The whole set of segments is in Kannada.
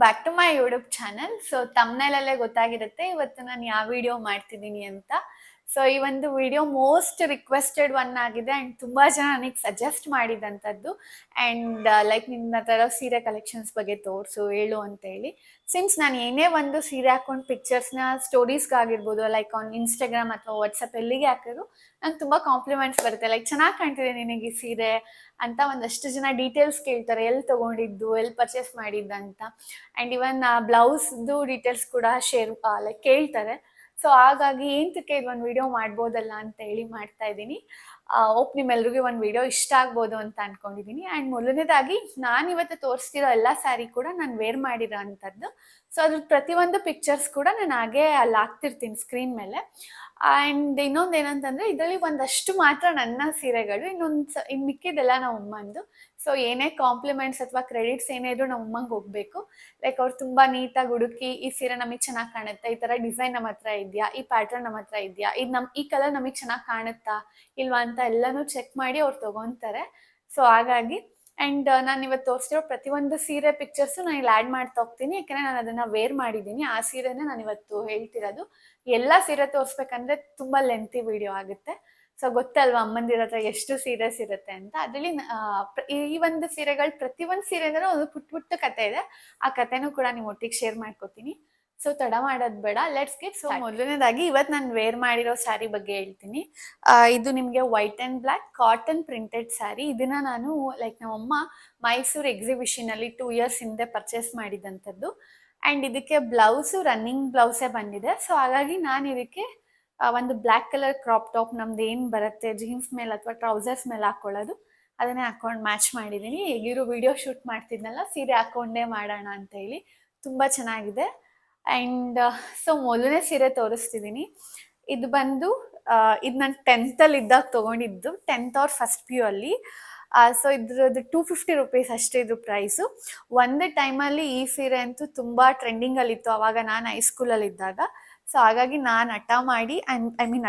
Back to my YouTube channel. So ತಮ್ನೇಲಲ್ಲೇ ಗೊತ್ತಾಗಿರುತ್ತೆ ಇವತ್ತು ನಾನು ಯಾವ ವಿಡಿಯೋ ಮಾಡ್ತಿದ್ದೀನಿ ಅಂತ. ಸೊ ಈ ಒಂದು ವಿಡಿಯೋ ಮೋಸ್ಟ್ ರಿಕ್ವೆಸ್ಟೆಡ್ ಒನ್ ಆಗಿದೆ ಆ್ಯಂಡ್ ತುಂಬ ಜನ ನನಗೆ ಸಜೆಸ್ಟ್ ಮಾಡಿದಂಥದ್ದು. ಆ್ಯಂಡ್ ಲೈಕ್ ನಿನ್ನ ಥರ ಸೀರೆ ಕಲೆಕ್ಷನ್ಸ್ ಬಗ್ಗೆ ತೋರಿಸು ಹೇಳು ಅಂತ ಹೇಳಿ. ಸಿನ್ಸ್ ನಾನು ಏನೇ ಒಂದು ಸೀರೆ ಹಾಕೊಂಡು ಪಿಕ್ಚರ್ಸ್ನ ಸ್ಟೋರೀಸ್ಗಾಗಿರ್ಬೋದು, ಲೈಕ್ ಆನ್ ಇನ್ಸ್ಟಾಗ್ರಾಮ್ ಅಥವಾ ವಾಟ್ಸಪ್ ಎಲ್ಲಿಗೆ ಹಾಕಿದ್ರು ನಂಗೆ ತುಂಬ ಕಾಂಪ್ಲಿಮೆಂಟ್ಸ್ ಬರುತ್ತೆ. ಲೈಕ್ ಚೆನ್ನಾಗಿ ಕಾಣ್ತಿದೆ ನಿನಗೆ ಈ ಸೀರೆ ಅಂತ ಒಂದಷ್ಟು ಜನ ಡೀಟೇಲ್ಸ್ ಕೇಳ್ತಾರೆ, ಎಲ್ಲಿ ತೊಗೊಂಡಿದ್ದು, ಎಲ್ಲಿ ಪರ್ಚೇಸ್ ಮಾಡಿದ್ದಂತ. ಆ್ಯಂಡ್ ಇವನ್ ಬ್ಲೌಸ್ದು ಡೀಟೇಲ್ಸ್ ಕೂಡ ಲೈಕ್ ಕೇಳ್ತಾರೆ. ಸೊ ಹಾಗಾಗಿ ಏಂತಕ್ಕೆ ಇದೊಂದು ವಿಡಿಯೋ ಮಾಡ್ಬೋದಲ್ಲ ಅಂತ ಹೇಳಿ ಮಾಡ್ತಾ ಇದ್ದೀನಿ. ಹೋಪ್ ನಿಮ್ಮೆಲ್ರಿಗೂ ಒಂದು ವಿಡಿಯೋ ಇಷ್ಟ ಆಗ್ಬೋದು ಅಂತ ಅನ್ಕೊಂಡಿದ್ದೀನಿ. ಆ್ಯಂಡ್ ಮೊದಲನೇದಾಗಿ ನಾನು ಇವತ್ತು ತೋರಿಸ್ತಿರೋ ಎಲ್ಲ ಸ್ಯಾರಿ ಕೂಡ ನಾನು ವೇರ್ ಮಾಡಿರೋ ಅಂಥದ್ದು. ಸೊ ಅದ್ರ ಪ್ರತಿಯೊಂದು ಪಿಕ್ಚರ್ಸ್ ಕೂಡ ನಾನು ಹಾಗೆ ಅಲ್ಲಿ ಹಾಕ್ತಿರ್ತೀನಿ ಸ್ಕ್ರೀನ್ ಮೇಲೆ. ಆ್ಯಂಡ್ ಇನ್ನೊಂದು ಏನಂತಂದರೆ ಇದರಲ್ಲಿ ಒಂದಷ್ಟು ಮಾತ್ರ ನನ್ನ ಸೀರೆಗಳು, ಇನ್ನು ಮಿಕ್ಕಿದೆಲ್ಲ ನಮ್ಮ ಅಮ್ಮಂದು. ಸೊ ಏನೇ ಕಾಂಪ್ಲಿಮೆಂಟ್ಸ್ ಅಥವಾ ಕ್ರೆಡಿಟ್ಸ್ ಏನೇ ಇದ್ರು ನಮ್ಮ ಅಮ್ಮಂಗೆ ಹೋಗಬೇಕು. ಲೈಕ್ ಅವ್ರು ತುಂಬ ನೀಟಾಗಿ ಹುಡುಕಿ ಈ ಸೀರೆ ನಮಗೆ ಚೆನ್ನಾಗಿ ಕಾಣುತ್ತೆ, ಈ ಥರ ಡಿಸೈನ್ ನಮ್ಮ ಹತ್ರ ಇದೆಯಾ, ಈ ಪ್ಯಾಟರ್ನ್ ನಮ್ಮ ಹತ್ರ ಇದೆಯಾ, ಈ ಕಲರ್ ನಮಗೆ ಚೆನ್ನಾಗಿ ಕಾಣುತ್ತಾ ಇಲ್ವಾ ಅಂತ ಎಲ್ಲನೂ ಚೆಕ್ ಮಾಡಿ ಅವ್ರು ತೊಗೊತಾರೆ. ಸೊ ಹಾಗಾಗಿ ಆ್ಯಂಡ್ ನಾನು ಇವತ್ತು ತೋರಿಸ್ತಿರೋ ಪ್ರತಿಯೊಂದು ಸೀರೆ ಪಿಕ್ಚರ್ಸು ನಾನು ಇಲ್ಲಿ ಆ್ಯಡ್ ಮಾಡ್ತಾ ಹೋಗ್ತೀನಿ, ಯಾಕೆಂದರೆ ನಾನು ಅದನ್ನು ವೇರ್ ಮಾಡಿದ್ದೀನಿ. ಆ ಸೀರೆನೇ ನಾನು ಇವತ್ತು ಹೇಳ್ತಿರೋದು. ಎಲ್ಲ ಸೀರೆ ತೋರಿಸ್ಬೇಕಂದ್ರೆ ತುಂಬ ಲೆಂತಿ ವಿಡಿಯೋ ಆಗುತ್ತೆ. ಸೊ ಗೊತ್ತಲ್ವಾ ಅಮ್ಮಂದಿರ ಹತ್ರ ಎಷ್ಟು ಸೀರೆಸ್ ಇರುತ್ತೆ ಅಂತ. ಅದರಲ್ಲಿ ಈ ಒಂದು ಸೀರೆಗಳು ಪ್ರತಿಯೊಂದು ಸೀರೆಂದ್ರೂ ಒಂದು ಪುಟ್ಟ ಕತೆ ಇದೆ. ಆ ಕತೆನೂ ಕೂಡ ನಿಮ್ಮ ಒಟ್ಟಿಗೆ ಶೇರ್ ಮಾಡ್ಕೋತೀನಿ. ಸೊ ತಡ ಮಾಡೋದು ಬೇಡ, ಲೆಟ್ಸ್ ಗೆಟ್. ಸೊ ಮೊದಲನೇದಾಗಿ ಇವತ್ತು ನಾನು ವೇರ್ ಮಾಡಿರೋ ಸ್ಯಾರಿ ಬಗ್ಗೆ ಹೇಳ್ತೀನಿ. ಇದು ನಿಮಗೆ white and black cotton printed sari. ಇದನ್ನ ನಾನು ಲೈಕ್ ನಮ್ಮಮ್ಮ ಮೈಸೂರು ಎಕ್ಸಿಬಿಷನಲ್ಲಿ 2 years ಹಿಂದೆ ಪರ್ಚೇಸ್ ಮಾಡಿದಂಥದ್ದು. ಆ್ಯಂಡ್ ಇದಕ್ಕೆ ಬ್ಲೌಸು ರನ್ನಿಂಗ್ ಬ್ಲೌಸೇ ಬಂದಿದೆ. ಸೊ ಹಾಗಾಗಿ ನಾನು ಇದಕ್ಕೆ ಒಂದು ಬ್ಲ್ಯಾಕ್ ಕಲರ್ ಕ್ರಾಪ್ ಟಾಪ್ ನಮ್ದು ಏನು ಬರುತ್ತೆ ಜೀನ್ಸ್ ಮೇಲೆ ಅಥವಾ ಟ್ರೌಸರ್ಸ್ ಮೇಲೆ ಹಾಕ್ಕೊಳ್ಳೋದು, ಅದನ್ನೇ ಹಾಕೊಂಡು ಮ್ಯಾಚ್ ಮಾಡಿದ್ದೀನಿ. ಹೇಗಿರೋ ವಿಡಿಯೋ ಶೂಟ್ ಮಾಡ್ತಿದ್ನಲ್ಲ ಸೀರೆ ಹಾಕ್ಕೊಂಡೇ ಮಾಡೋಣ ಅಂತ ಹೇಳಿ. ತುಂಬ ಚೆನ್ನಾಗಿದೆ. ಆ್ಯಂಡ್ ಸೊ ಮೊದಲನೇ ಸೀರೆ ತೋರಿಸ್ತಿದ್ದೀನಿ. ಇದು ಬಂದು ಇದು ನಾನು 10th ಇದ್ದಾಗ ತೊಗೊಂಡಿದ್ದು, 10th or first PU ಅಲ್ಲಿ. ಸೊ ಇದ್ರದ್ದು 250 rupees ಅಷ್ಟೇ ಇದು ಪ್ರೈಸು. ಒಂದು ಟೈಮಲ್ಲಿ ಈ ಸೀರೆ ಅಂತೂ ತುಂಬ ಟ್ರೆಂಡಿಂಗಲ್ಲಿತ್ತು ಅವಾಗ ನಾನು ಹೈಸ್ಕೂಲಲ್ಲಿ ಇದ್ದಾಗ. ಸೊ ಹಾಗಾಗಿ ನಾನು ಹಠ ಮಾಡಿ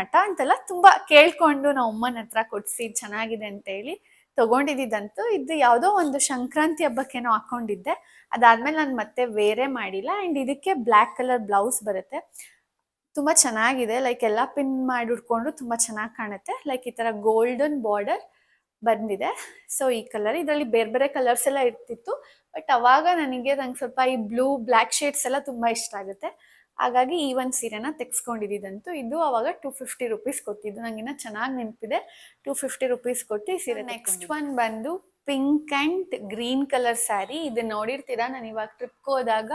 ಹಠ ಅಂತಲ್ಲ, ತುಂಬ ಕೇಳ್ಕೊಂಡು ನಾವು ಅಮ್ಮನ ಹತ್ರ ಕೊಡಿಸಿ ಚೆನ್ನಾಗಿದೆ ಅಂತ ಹೇಳಿ ತೊಗೊಂಡಿದ್ದಂತೂ. ಇದು ಯಾವುದೋ ಒಂದು ಸಂಕ್ರಾಂತಿ ಹಬ್ಬಕ್ಕೇನೋ ಹಾಕ್ಕೊಂಡಿದ್ದೆ. ಅದಾದಮೇಲೆ ನಾನು ಮತ್ತೆ ವೇರೇ ಮಾಡಿಲ್ಲ. ಆ್ಯಂಡ್ ಇದಕ್ಕೆ ಬ್ಲ್ಯಾಕ್ ಕಲರ್ ಬ್ಲೌಸ್ ಬರುತ್ತೆ. ತುಂಬ ಚೆನ್ನಾಗಿದೆ. ಲೈಕ್ ಎಲ್ಲ ಪಿನ್ ಮಾಡಿ ಉಟ್ಕೊಂಡ್ರು ತುಂಬ ಚೆನ್ನಾಗಿ ಕಾಣುತ್ತೆ. ಲೈಕ್ ಈ ಥರ ಗೋಲ್ಡನ್ ಬಾರ್ಡರ್ ಬಂದಿದೆ. ಸೊ ಈ ಕಲರ್, ಇದರಲ್ಲಿ ಬೇರೆ ಬೇರೆ ಕಲರ್ಸ್ ಎಲ್ಲ ಇರ್ತಿತ್ತು. ಬಟ್ ಅವಾಗ ನಂಗೆ ಸ್ವಲ್ಪ ಈ ಬ್ಲೂ ಬ್ಲ್ಯಾಕ್ ಶೇಡ್ಸ್ ಎಲ್ಲ ತುಂಬ ಇಷ್ಟ ಆಗುತ್ತೆ. ಹಾಗಾಗಿ ಈ ಒಂದು ಸೀರೆನ ತೆಗೆಸ್ಕೊಂಡಿದ್ದಂತೂ. ಇದು ಅವಾಗ 250 rupees ಕೊಟ್ಟಿದ್ದು. ನಂಗಿನ್ನ ಚೆನ್ನಾಗಿ ನೆನಪಿದೆ. 250 rupees ಕೊಟ್ಟು ಈ ಸೀರೆ. ನೆಕ್ಸ್ಟ್ ಒನ್ ಬಂದು pink and green colour sari. ಇದು ನೋಡಿರ್ತೀರಾ, ನಾನು ಇವಾಗ ಟ್ರಿಪ್ಗೆ ಹೋದಾಗ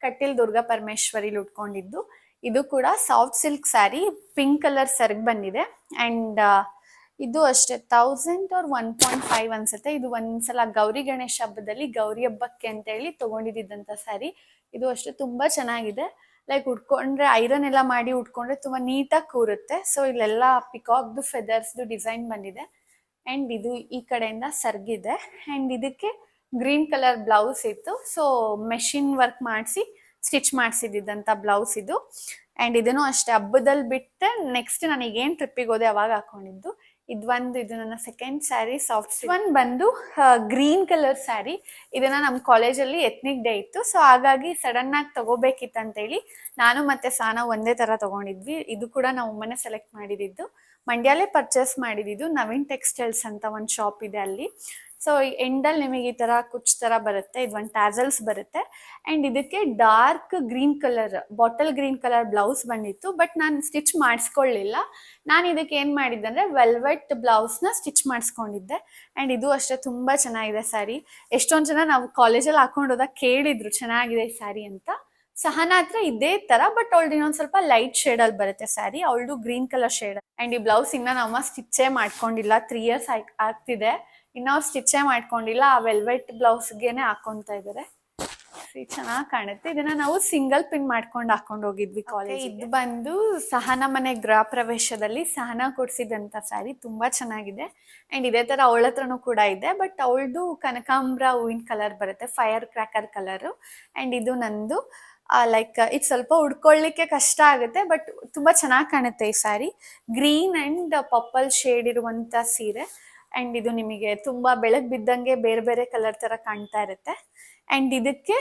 ಕಟೀಲ್ ದುರ್ಗಾ ಪರಮೇಶ್ವರಿಲಿ ಉಟ್ಕೊಂಡಿದ್ದು. ಇದು ಕೂಡ soft silk sari, pink colour ಸೆರಗ್ ಬಂದಿದೆ. ಆ್ಯಂಡ್ ಇದು ಅಷ್ಟೇ 1000 or 1.5 ಅನ್ಸುತ್ತೆ. ಇದು ಒಂದ್ಸಲ ಗೌರಿ ಗಣೇಶ ಹಬ್ಬದಲ್ಲಿ ಗೌರಿ ಹಬ್ಬಕ್ಕೆ ಅಂತ ಹೇಳಿ ತೊಗೊಂಡಿದ್ದಂಥ ಸ್ಯಾರಿ. ಇದು ಅಷ್ಟೇ ತುಂಬ ಚೆನ್ನಾಗಿದೆ. ಲೈಕ್ ಉಟ್ಕೊಂಡ್ರೆ ಐರನ್ ಎಲ್ಲ ಮಾಡಿ ಉಟ್ಕೊಂಡ್ರೆ ತುಂಬ ನೀಟಾಗಿ ಕೂರುತ್ತೆ. ಸೊ ಇಲ್ಲೆಲ್ಲ ಪಿಕಾಕ್ದು ಫೆದರ್ಸ್ದು ಡಿಸೈನ್ ಬಂದಿದೆ. ಆ್ಯಂಡ್ ಇದು ಈ ಕಡೆಯಿಂದ ಸರ್ಗಿದೆ. ಆ್ಯಂಡ್ ಇದಕ್ಕೆ ಗ್ರೀನ್ ಕಲರ್ ಬ್ಲೌಸ್ ಇತ್ತು. ಸೊ ಮೆಷಿನ್ ವರ್ಕ್ ಮಾಡಿಸಿ ಸ್ಟಿಚ್ ಮಾಡಿಸಿದ್ದಂಥ ಬ್ಲೌಸ್ ಇದು. ಆ್ಯಂಡ್ ಇದನ್ನು ಅಷ್ಟೇ ಹಬ್ಬದಲ್ಲಿ ಬಿಟ್ಟೆ ನೆಕ್ಸ್ಟ್ ನನಗೇನು ಟ್ರಿಪ್ಪಿಗೆ ಹೋದೆ ಅವಾಗ ಹಾಕೊಂಡಿದ್ದು. ಇದು ನನ್ನ ಸೆಕೆಂಡ್ ಸ್ಯಾರಿ. ಸಾಫ್ಟ್ ಒನ್ ಬಂದು ಗ್ರೀನ್ ಕಲರ್ ಸ್ಯಾರಿ. ಇದನ್ನ ನಮ್ಮ ಕಾಲೇಜಲ್ಲಿ ಎತ್ನಿಕ್ ಡೇ ಇತ್ತು. ಸೊ ಹಾಗಾಗಿ ಸಡನ್ನಾಗಿ ತಗೋಬೇಕಿತ್ತಂತೇಳಿ ನಾನು ಮತ್ತೆ ಸಾನ ಒಂದೇ ಥರ ತೊಗೊಂಡಿದ್ವಿ. ಇದು ಕೂಡ ನಾವು ಒಮ್ಮನೆ ಸೆಲೆಕ್ಟ್ ಮಾಡಿದ್ದು. ಮಂಡ್ಯಲ್ಲೇ ಪರ್ಚೇಸ್ ಮಾಡಿದ್ದು. ನವೀನ್ ಟೆಕ್ಸ್ಟೈಲ್ಸ್ ಅಂತ ಒಂದು ಶಾಪ್ ಇದೆ ಅಲ್ಲಿ. ಸೊ ಎಂಡಲ್ಲಿ ನಿಮಗೆ ಈ ಥರ ಕುಚ್ ಥರ ಬರುತ್ತೆ. ಇದು ಒಂದು ಟ್ಯಾಸಲ್ಸ್ ಬರುತ್ತೆ. ಆ್ಯಂಡ್ ಇದಕ್ಕೆ dark green colour, bottle green colour blouse ಬಂದಿತ್ತು. ಬಟ್ ನಾನು ಸ್ಟಿಚ್ ಮಾಡಿಸ್ಕೊಳ್ಳಿಲ್ಲ. ನಾನು ಇದಕ್ಕೆ ಏನು ಮಾಡಿದ್ದೆ ಅಂದರೆ ವೆಲ್ವೆಟ್ ಬ್ಲೌಸ್ನ ಸ್ಟಿಚ್ ಮಾಡಿಸ್ಕೊಂಡಿದ್ದೆ. ಆ್ಯಂಡ್ ಇದು ಅಷ್ಟೇ ತುಂಬ ಚೆನ್ನಾಗಿದೆ ಸ್ಯಾರಿ. ಎಷ್ಟೊಂದು ಜನ ನಾವು ಕಾಲೇಜಲ್ಲಿ ಹಾಕೊಂಡು ಹೋದಾಗ ಕೇಳಿದ್ರು ಚೆನ್ನಾಗಿದೆ ಈ ಸ್ಯಾರಿ ಅಂತ. ಸಹನ ಹತ್ರ ಇದೇ ಥರ, ಬಟ್ ಅವಳ್ದು ಇನ್ನೊಂದು ಸ್ವಲ್ಪ ಲೈಟ್ ಶೇಡಲ್ಲಿ ಬರುತ್ತೆ ಸ್ಯಾರಿ. ಅವಳದು ಗ್ರೀನ್ ಕಲರ್ ಶೇಡ್. ಆ್ಯಂಡ್ ಈ ಬ್ಲೌಸ್ ಇನ್ನೂ ನಮ್ಮ ಸ್ಟಿಚ್ಚೇ ಮಾಡ್ಕೊಂಡಿಲ್ಲ. 3 years ಆಗ್ತಿದೆ, ಇನ್ನೂ ಅವ್ರು ಸ್ಟಿಚ್ಚೇ ಮಾಡ್ಕೊಂಡಿಲ್ಲ. ಆ ವೆಲ್ವೆಟ್ ಬ್ಲೌಸ್ಗೆನೆ ಹಾಕೊತಾ ಇದ್ದಾರೆ. ಚೆನ್ನಾಗಿ ಕಾಣುತ್ತೆ. ಇದನ್ನ ನಾವು ಸಿಂಗಲ್ ಪಿನ್ ಮಾಡ್ಕೊಂಡು ಹಾಕೊಂಡು ಹೋಗಿದ್ವಿ ಕಾಲೇಜ್. ಇದು ಬಂದು ಸಹನ ಮನೆ ಗೃಹ ಪ್ರವೇಶದಲ್ಲಿ ಸಹನ ಕೊಡ್ಸಿದಂತ ಸ್ಯಾರಿ. ತುಂಬಾ ಚೆನ್ನಾಗಿದೆ. ಅಂಡ್ ಇದೇ ತರ ಅವಳ ಹತ್ರನೂ ಕೂಡ ಇದೆ. ಬಟ್ ಅವಳದು ಕನಕಾಂಬ್ರ ಹೂವಿನ ಕಲರ್ ಬರುತ್ತೆ, ಫೈರ್ ಕ್ರ್ಯಾಕರ್ ಕಲರ್. ಅಂಡ್ ಇದು ನಂದು. ಲೈಕ್ ಇದು ಸ್ವಲ್ಪ ಉಡ್ಕೊಳ್ಳಿಕ್ಕೆ ಕಷ್ಟ ಆಗುತ್ತೆ, ಬಟ್ ತುಂಬಾ ಚೆನ್ನಾಗಿ ಕಾಣುತ್ತೆ ಈ sari. Green and purple shade ಇರುವಂತ ಸೀರೆ. ಅಂಡ್ ಇದು ನಿಮಗೆ ತುಂಬಾ ಬೆಳಗ್ಗೆ ಬಿದ್ದಂಗೆ ಬೇರೆ ಬೇರೆ ಕಲರ್ ತರ ಕಾಣ್ತಾ ಇರುತ್ತೆ. ಆ್ಯಂಡ್ ಇದಕ್ಕೆ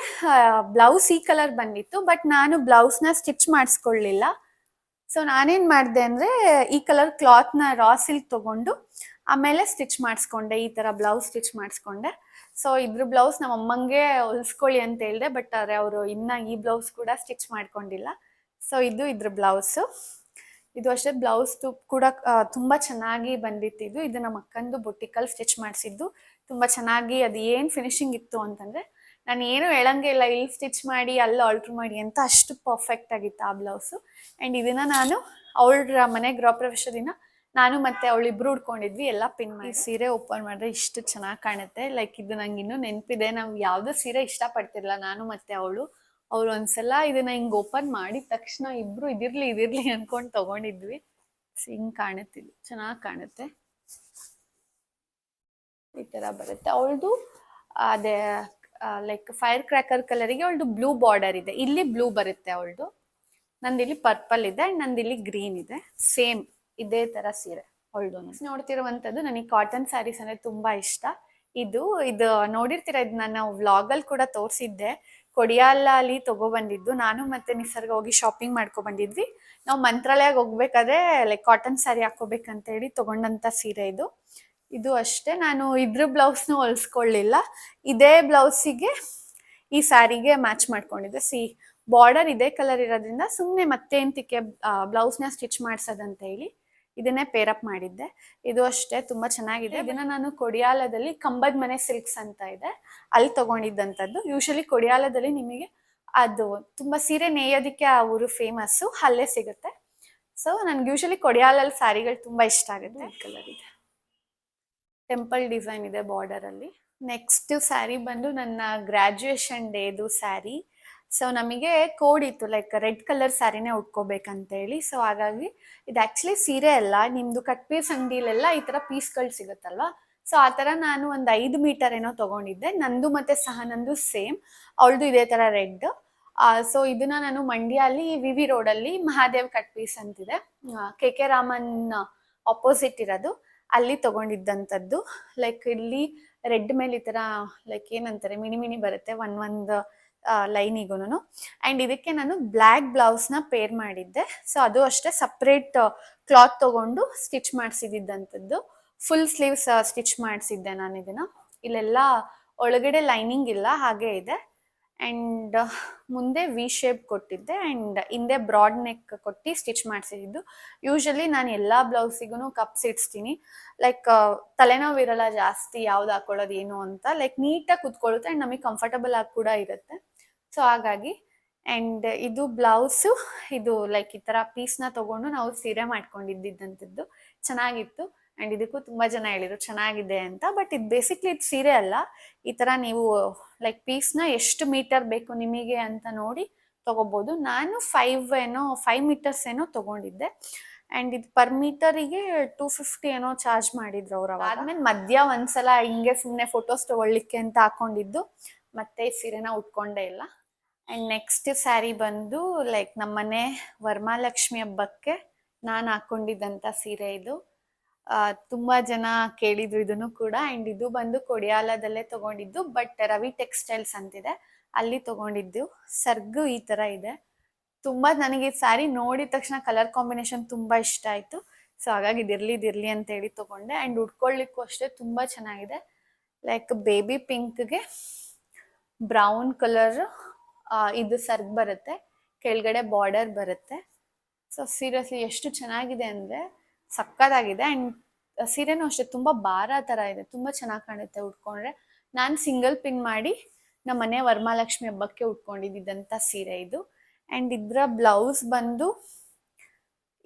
ಬ್ಲೌಸ್ ಈ ಕಲರ್ ಬಂದಿತ್ತು, ಬಟ್ ನಾನು ಬ್ಲೌಸ್ನ ಸ್ಟಿಚ್ ಮಾಡಿಸ್ಕೊಳ್ಳಿಲ್ಲ. ಸೊ ನಾನೇನು ಮಾಡಿದೆ ಅಂದರೆ ಈ ಕಲರ್ ಕ್ಲಾತ್ನ ರಾ ಸಿಲ್ಕ್ ತೊಗೊಂಡು ಆಮೇಲೆ ಸ್ಟಿಚ್ ಮಾಡಿಸ್ಕೊಂಡೆ, ಈ ಥರ ಬ್ಲೌಸ್ ಸ್ಟಿಚ್ ಮಾಡಿಸ್ಕೊಂಡೆ. ಸೊ ಇದ್ರ ಬ್ಲೌಸ್ ನಮ್ಮ ಅಮ್ಮಂಗೆ ಹೊಲಿಸ್ಕೊಳ್ಳಿ ಅಂತ ಹೇಳಿದೆ, ಬಟ್ ಆದರೆ ಅವರು ಇನ್ನೂ ಈ ಬ್ಲೌಸ್ ಕೂಡ ಸ್ಟಿಚ್ ಮಾಡ್ಕೊಂಡಿಲ್ಲ. ಸೊ ಇದು ಇದ್ರ ಬ್ಲೌಸು. ಇದು ಅಷ್ಟೇ ಬ್ಲೌಸ್ ಕೂಡ ತುಂಬ ಚೆನ್ನಾಗಿ ಬಂದಿತ್ತು. ಇದು ನಮ್ಮ ಅಕ್ಕಂದು ಬೊಟಿಕಲ್ ಸ್ಟಿಚ್ ಮಾಡಿಸಿದ್ದು. ತುಂಬ ಚೆನ್ನಾಗಿ ಅದು ಏನು ಫಿನಿಶಿಂಗ್ ಇತ್ತು ಅಂತಂದರೆ ನಾನು ಏನು ಹೇಳಂಗೆ ಇಲ್ಲ, ಇಲ್ಲಿ ಸ್ಟಿಚ್ ಮಾಡಿ ಅಲ್ಲಿ ಆಲ್ಟ್ರ್ ಮಾಡಿ ಅಂತ, ಅಷ್ಟು ಪರ್ಫೆಕ್ಟ್ ಆಗಿತ್ತು ಆ ಬ್ಲೌಸು. ಆ್ಯಂಡ್ ಇದನ್ನು ನಾನು ಅವಳ ಮನೆ ಗೃಹ ಪ್ರವೇಶ ದಿನ ನಾನು ಮತ್ತು ಅವಳಿಬ್ರು ಉಡ್ಕೊಂಡಿದ್ವಿ, ಎಲ್ಲ ಪಿನ್ ಮಾಡಿ. ಸೀರೆ ಓಪನ್ ಮಾಡಿದ್ರೆ ಇಷ್ಟು ಚೆನ್ನಾಗಿ ಕಾಣುತ್ತೆ. ಲೈಕ್ ಇದು ನಂಗೆ ಇನ್ನೂ ನೆನಪಿದೆ, ನಾವು ಯಾವುದೋ ಸೀರೆ ಇಷ್ಟಪಡ್ತಿರಲ್ಲ ನಾನು ಮತ್ತು ಅವಳು. ಅವ್ರು ಒಂದ್ಸಲ ಇದನ್ನ ಹಿಂಗೆ ಓಪನ್ ಮಾಡಿದ ತಕ್ಷಣ ಇಬ್ರು ಇದಿರ್ಲಿ ಅನ್ಕೊಂಡು ತಗೊಂಡಿದ್ವಿ. ಹಿಂಗೆ ಕಾಣುತ್ತಿದ್ದು ಚೆನ್ನಾಗಿ ಕಾಣುತ್ತೆ. ಈ ಥರ ಬರುತ್ತೆ. ಅವಳದು ಅದೇ ಲೈಕ್ ಫೈರ್ ಕ್ರ್ಯಾಕರ್ ಕಲರಿಗೆ ಅವಳದು ಬ್ಲೂ ಬಾರ್ಡರ್ ಇದೆ, ಇಲ್ಲಿ ಬ್ಲೂ ಬರುತ್ತೆ ಅವಳದು. ನಂದಿಲ್ಲಿ ಪರ್ಪಲ್ ಇದೆ ಆ್ಯಂಡ್ ನಂದಿಲ್ಲಿ ಗ್ರೀನ್ ಇದೆ. ಸೇಮ್ ಇದೇ ಥರ ಸೀರೆ ಅವಳದು. ನೋಡ್ತಿರುವಂಥದ್ದು ನನಗೆ ಕಾಟನ್ ಸ್ಯಾರೀಸ್ ಅಂದರೆ ತುಂಬ ಇಷ್ಟ. ಇದು ನೋಡಿರ್ತೀರ, ಇದು ನಾನು ವ್ಲಾಗಲ್ಲಿ ಕೂಡ ತೋರಿಸಿದ್ದೆ. ಕೊಡಿಯಾಲ ಅಲ್ಲಿ ತಗೊಬಂದಿದ್ದು, ನಾನು ಮತ್ತೆ ನಿಸರ್ಗ ಹೋಗಿ ಶಾಪಿಂಗ್ ಮಾಡ್ಕೊಬಂದಿದ್ವಿ. ನಾವು ಮಂತ್ರಾಲಯಕ್ಕೆ ಹೋಗ್ಬೇಕಾದ್ರೆ ಲೈಕ್ ಕಾಟನ್ ಸ್ಯಾರಿ ಹಾಕೋಬೇಕಂತ ಹೇಳಿ ತಗೊಂಡಂಥ ಸೀರೆ ಇದು. ಇದು ಅಷ್ಟೇ, ನಾನು ಇದ್ರ ಬ್ಲೌಸ್ನು ಹೊಲಿಸ್ಕೊಳ್ಳಿಲ್ಲ, ಇದೇ ಬ್ಲೌಸಿಗೆ ಈ ಸ್ಯಾರಿಗೆ ಮ್ಯಾಚ್ ಮಾಡ್ಕೊಂಡಿದ್ದೆ. ಬಾರ್ಡರ್ ಇದೇ ಕಲರ್ ಇರೋದ್ರಿಂದ ಸುಮ್ಮನೆ ಮತ್ತೆ ಎಂತಕ್ಕೆ ಬ್ಲೌಸ್ನ ಸ್ಟಿಚ್ ಮಾಡ್ಸೋದಂತ ಹೇಳಿ ಇದನ್ನೇ ಪೇರಪ್ ಮಾಡಿದ್ದೆ. ಇದು ಅಷ್ಟೇ ತುಂಬ ಚೆನ್ನಾಗಿದೆ. ಇದನ್ನ ನಾನು ಕೊಡಿಯಾಲದಲ್ಲಿ ಕಂಬದ ಮನೆ ಸಿಲ್ಕ್ಸ್ ಅಂತ ಇದೆ, ಅಲ್ಲಿ ತಗೊಂಡಿದ್ದಂಥದ್ದು. ಯೂಶಲಿ ಕೊಡಿಯಾಲದಲ್ಲಿ ನಿಮಗೆ ಅದು ತುಂಬ ಸೀರೆ ನೇಯೋದಕ್ಕೆ ಆ ಊರು ಫೇಮಸ್ಸು, ಅಲ್ಲೇ ಸಿಗುತ್ತೆ. ಸೊ ನನ್ಗೆ ಯೂಶಲಿ ಕೊಡಿಯಾಲಲ್ಲಿ ಸ್ಯಾರಿಗಳು ತುಂಬ ಇಷ್ಟ ಆಗುತ್ತೆ. ಈ ಕಲರ್ ಇದೆ, ಟೆಂಪಲ್ ಡಿಸೈನ್ ಇದೆ ಬಾರ್ಡರಲ್ಲಿ. ನೆಕ್ಸ್ಟ್ ಸ್ಯಾರಿ ಬಂದು ನನ್ನ ಗ್ರ್ಯಾಜುಯೇಷನ್ ಡೇದು ಸ್ಯಾರಿ. ಸೊ ನಮಗೆ ಕೋಡ್ ಇತ್ತು, ಲೈಕ್ ರೆಡ್ ಕಲರ್ ಸ್ಯಾರಿನೇ ಉಟ್ಕೋಬೇಕಂತೇಳಿ. ಸೊ ಹಾಗಾಗಿ ಇದು ಆ್ಯಕ್ಚುಲಿ ಸೀರೆ ಅಲ್ಲ, ನಿಮ್ಮದು ಕಟ್ ಪೀಸ್ ಅಂಗಡಿಲೆಲ್ಲ ಈ ಥರ ಪೀಸ್ಗಳು ಸಿಗುತ್ತಲ್ವ. ಸೊ ಆ ಥರ ನಾನು ಒಂದು 5 ಮೀಟರ್ ಏನೋ ತೊಗೊಂಡಿದ್ದೆ. ನಂದು ಮತ್ತು ಸಹನಂದು ಸೇಮ್, ಅವಳದು ಇದೇ ಥರ ರೆಡ್. ಸೊ ಇದನ್ನ ನಾನು ಮಂಡ್ಯಲ್ಲಿ ವಿ ರೋಡಲ್ಲಿ ಮಹಾದೇವ್ ಕಟ್ ಪೀಸ್ ಅಂತಿದೆ, ಕೆ ರಾಮನ್ ಆಪೋಸಿಟ್ ಇರೋದು, ಅಲ್ಲಿ ತೊಗೊಂಡಿದ್ದಂಥದ್ದು. ಲೈಕ್ ಇಲ್ಲಿ ರೆಡ್ ಮೇಲೆ ಈ ಥರ ಲೈಕ್ ಏನಂತಾರೆ ಮಿನಿ ಬರುತ್ತೆ ಒಂದು ಲೈನಿಗೂ. ಆ್ಯಂಡ್ ಇದಕ್ಕೆ ನಾನು ಬ್ಲ್ಯಾಕ್ ಬ್ಲೌಸ್ನ ಪೇರ್ ಮಾಡಿದ್ದೆ. ಸೊ ಅದು ಅಷ್ಟೇ ಸಪ್ರೇಟ್ ಕ್ಲಾತ್ ತೊಗೊಂಡು ಸ್ಟಿಚ್ ಮಾಡಿಸಿದ್ದಂಥದ್ದು. ಫುಲ್ ಸ್ಲೀವ್ಸ್ ಸ್ಟಿಚ್ ಮಾಡಿಸಿದ್ದೆ ನಾನು ಇದನ್ನು. ಇಲ್ಲೆಲ್ಲ ಒಳಗಡೆ ಲೈನಿಂಗ್ ಇಲ್ಲ, ಹಾಗೆ ಇದೆ. ಆ್ಯಂಡ್ ಮುಂದೆ ವಿ ಶೇಪ್ ಕೊಟ್ಟಿದ್ದೆ ಆ್ಯಂಡ್ ಹಿಂದೆ ಬ್ರಾಡ್ ನೆಕ್ ಕೊಟ್ಟು ಸ್ಟಿಚ್ ಮಾಡಿಸಿದ್ದು. ಯೂಶಲಿ ನಾನು ಎಲ್ಲ ಬ್ಲೌಸಿಗೂ ಕಪ್ಸ್ ಇಡ್ಸ್ತೀನಿ, ಲೈಕ್ ತಲೆನೋವಿರಲ್ಲ ಜಾಸ್ತಿ ಯಾವ್ದು ಹಾಕೊಳ್ಳೋದು ಏನು ಅಂತ. ಲೈಕ್ ನೀಟಾಗಿ ಕುತ್ಕೊಳ್ಳುತ್ತೆ ಆ್ಯಂಡ್ ನಮಗೆ ಕಂಫರ್ಟಬಲ್ ಆಗಿ ಕೂಡ ಇರುತ್ತೆ. ಸೊ ಹಾಗಾಗಿ ಆ್ಯಂಡ್ ಇದು ಬ್ಲೌಸು, ಇದು ಲೈಕ್ ಈ ಥರ ಪೀಸ್ನ ತೊಗೊಂಡು ನಾವು ಸೀರೆ ಮಾಡ್ಕೊಂಡಿದ್ದಂಥದ್ದು. ಚೆನ್ನಾಗಿತ್ತು ಆ್ಯಂಡ್ ಇದಕ್ಕೂ ತುಂಬ ಜನ ಹೇಳಿದರು ಚೆನ್ನಾಗಿದೆ ಅಂತ. ಬಟ್ ಇದು ಬೇಸಿಕ್ಲಿ ಇದು ಸೀರೆ ಅಲ್ಲ, ಈ ಥರ ನೀವು ಲೈಕ್ ಪೀಸ್ನ ಎಷ್ಟು ಮೀಟರ್ ಬೇಕು ನಿಮಗೆ ಅಂತ ನೋಡಿ ತೊಗೋಬೋದು. ನಾನು 5 ಮೀಟರ್ಸ್ ಏನೋ ತೊಗೊಂಡಿದ್ದೆ. ಆ್ಯಂಡ್ ಇದು ಪರ್ ಮೀಟರಿಗೆ 250 ಏನೋ ಚಾರ್ಜ್ ಮಾಡಿದ್ರು ಅವರು. ಆದ್ಮೇಲೆ ಮಧ್ಯ ಒಂದ್ಸಲ ಹಿಂಗೆ ಸುಮ್ಮನೆ ಫೋಟೋಸ್ ತೊಗೊಳ್ಲಿಕ್ಕೆ ಅಂತ ಹಾಕೊಂಡಿದ್ದು, ಮತ್ತೆ ಈ ಸೀರೆನ ಉಟ್ಕೊಂಡೇ ಇಲ್ಲ. ಆ್ಯಂಡ್ ನೆಕ್ಸ್ಟ್ ಸ್ಯಾರಿ ಬಂದು ಲೈಕ್ ನಮ್ಮನೆ ವರಮಹಾಲಕ್ಷ್ಮಿ ಹಬ್ಬಕ್ಕೆ ನಾನು ಹಾಕ್ಕೊಂಡಿದ್ದಂಥ ಸೀರೆ ಇದು. ತುಂಬ ಜನ ಕೇಳಿದ್ರು ಇದನ್ನು ಕೂಡ. ಆ್ಯಂಡ್ ಇದು ಬಂದು ಕೊಡಿಯಾಲದಲ್ಲೇ ತೊಗೊಂಡಿದ್ದು, ಬಟ್ ರವಿ ಟೆಕ್ಸ್ಟೈಲ್ಸ್ ಅಂತಿದೆ, ಅಲ್ಲಿ ತೊಗೊಂಡಿದ್ದು. ಸರ್ಗು ಈ ಥರ ಇದೆ. ತುಂಬ ನನಗೆ ಈ ಸ್ಯಾರಿ ನೋಡಿದ ತಕ್ಷಣ ಕಲರ್ ಕಾಂಬಿನೇಷನ್ ತುಂಬ ಇಷ್ಟ ಆಯಿತು. ಸೊ ಹಾಗಾಗಿ ಇದಿರಲಿ ಅಂತೇಳಿ ತೊಗೊಂಡೆ. ಆ್ಯಂಡ್ ಉಟ್ಕೊಳ್ಳಿಕ್ಕೂ ಅಷ್ಟೇ ತುಂಬ ಚೆನ್ನಾಗಿದೆ. ಲೈಕ್ ಬೇಬಿ ಪಿಂಕ್ಗೆ ಬ್ರೌನ್ ಕಲರ್ ಇದು ಸರ್ಗ್ ಬರುತ್ತೆ, ಕೆಳಗಡೆ ಬಾರ್ಡರ್ ಬರುತ್ತೆ. ಸೊ ಸೀರಿಯಸ್ಲಿ ಎಷ್ಟು ಚೆನ್ನಾಗಿದೆ ಅಂದರೆ ಸಕ್ಕತ್ತಾಗಿದೆ. ಆ್ಯಂಡ್ ಸೀರೆನೂ ಅಷ್ಟೇ ತುಂಬ ಭಾರ ಥರ ಇದೆ, ತುಂಬ ಚೆನ್ನಾಗಿ ಕಾಣುತ್ತೆ ಉಟ್ಕೊಂಡ್ರೆ. ನಾನು ಸಿಂಗಲ್ ಪಿನ್ ಮಾಡಿ ನಮ್ಮ ಮನೆ ವರಮಹಾಲಕ್ಷ್ಮಿ ಹಬ್ಬಕ್ಕೆ ಉಟ್ಕೊಂಡಿದ್ದಂಥ ಸೀರೆ ಇದು. ಆ್ಯಂಡ್ ಇದರ ಬ್ಲೌಸ್ ಬಂದು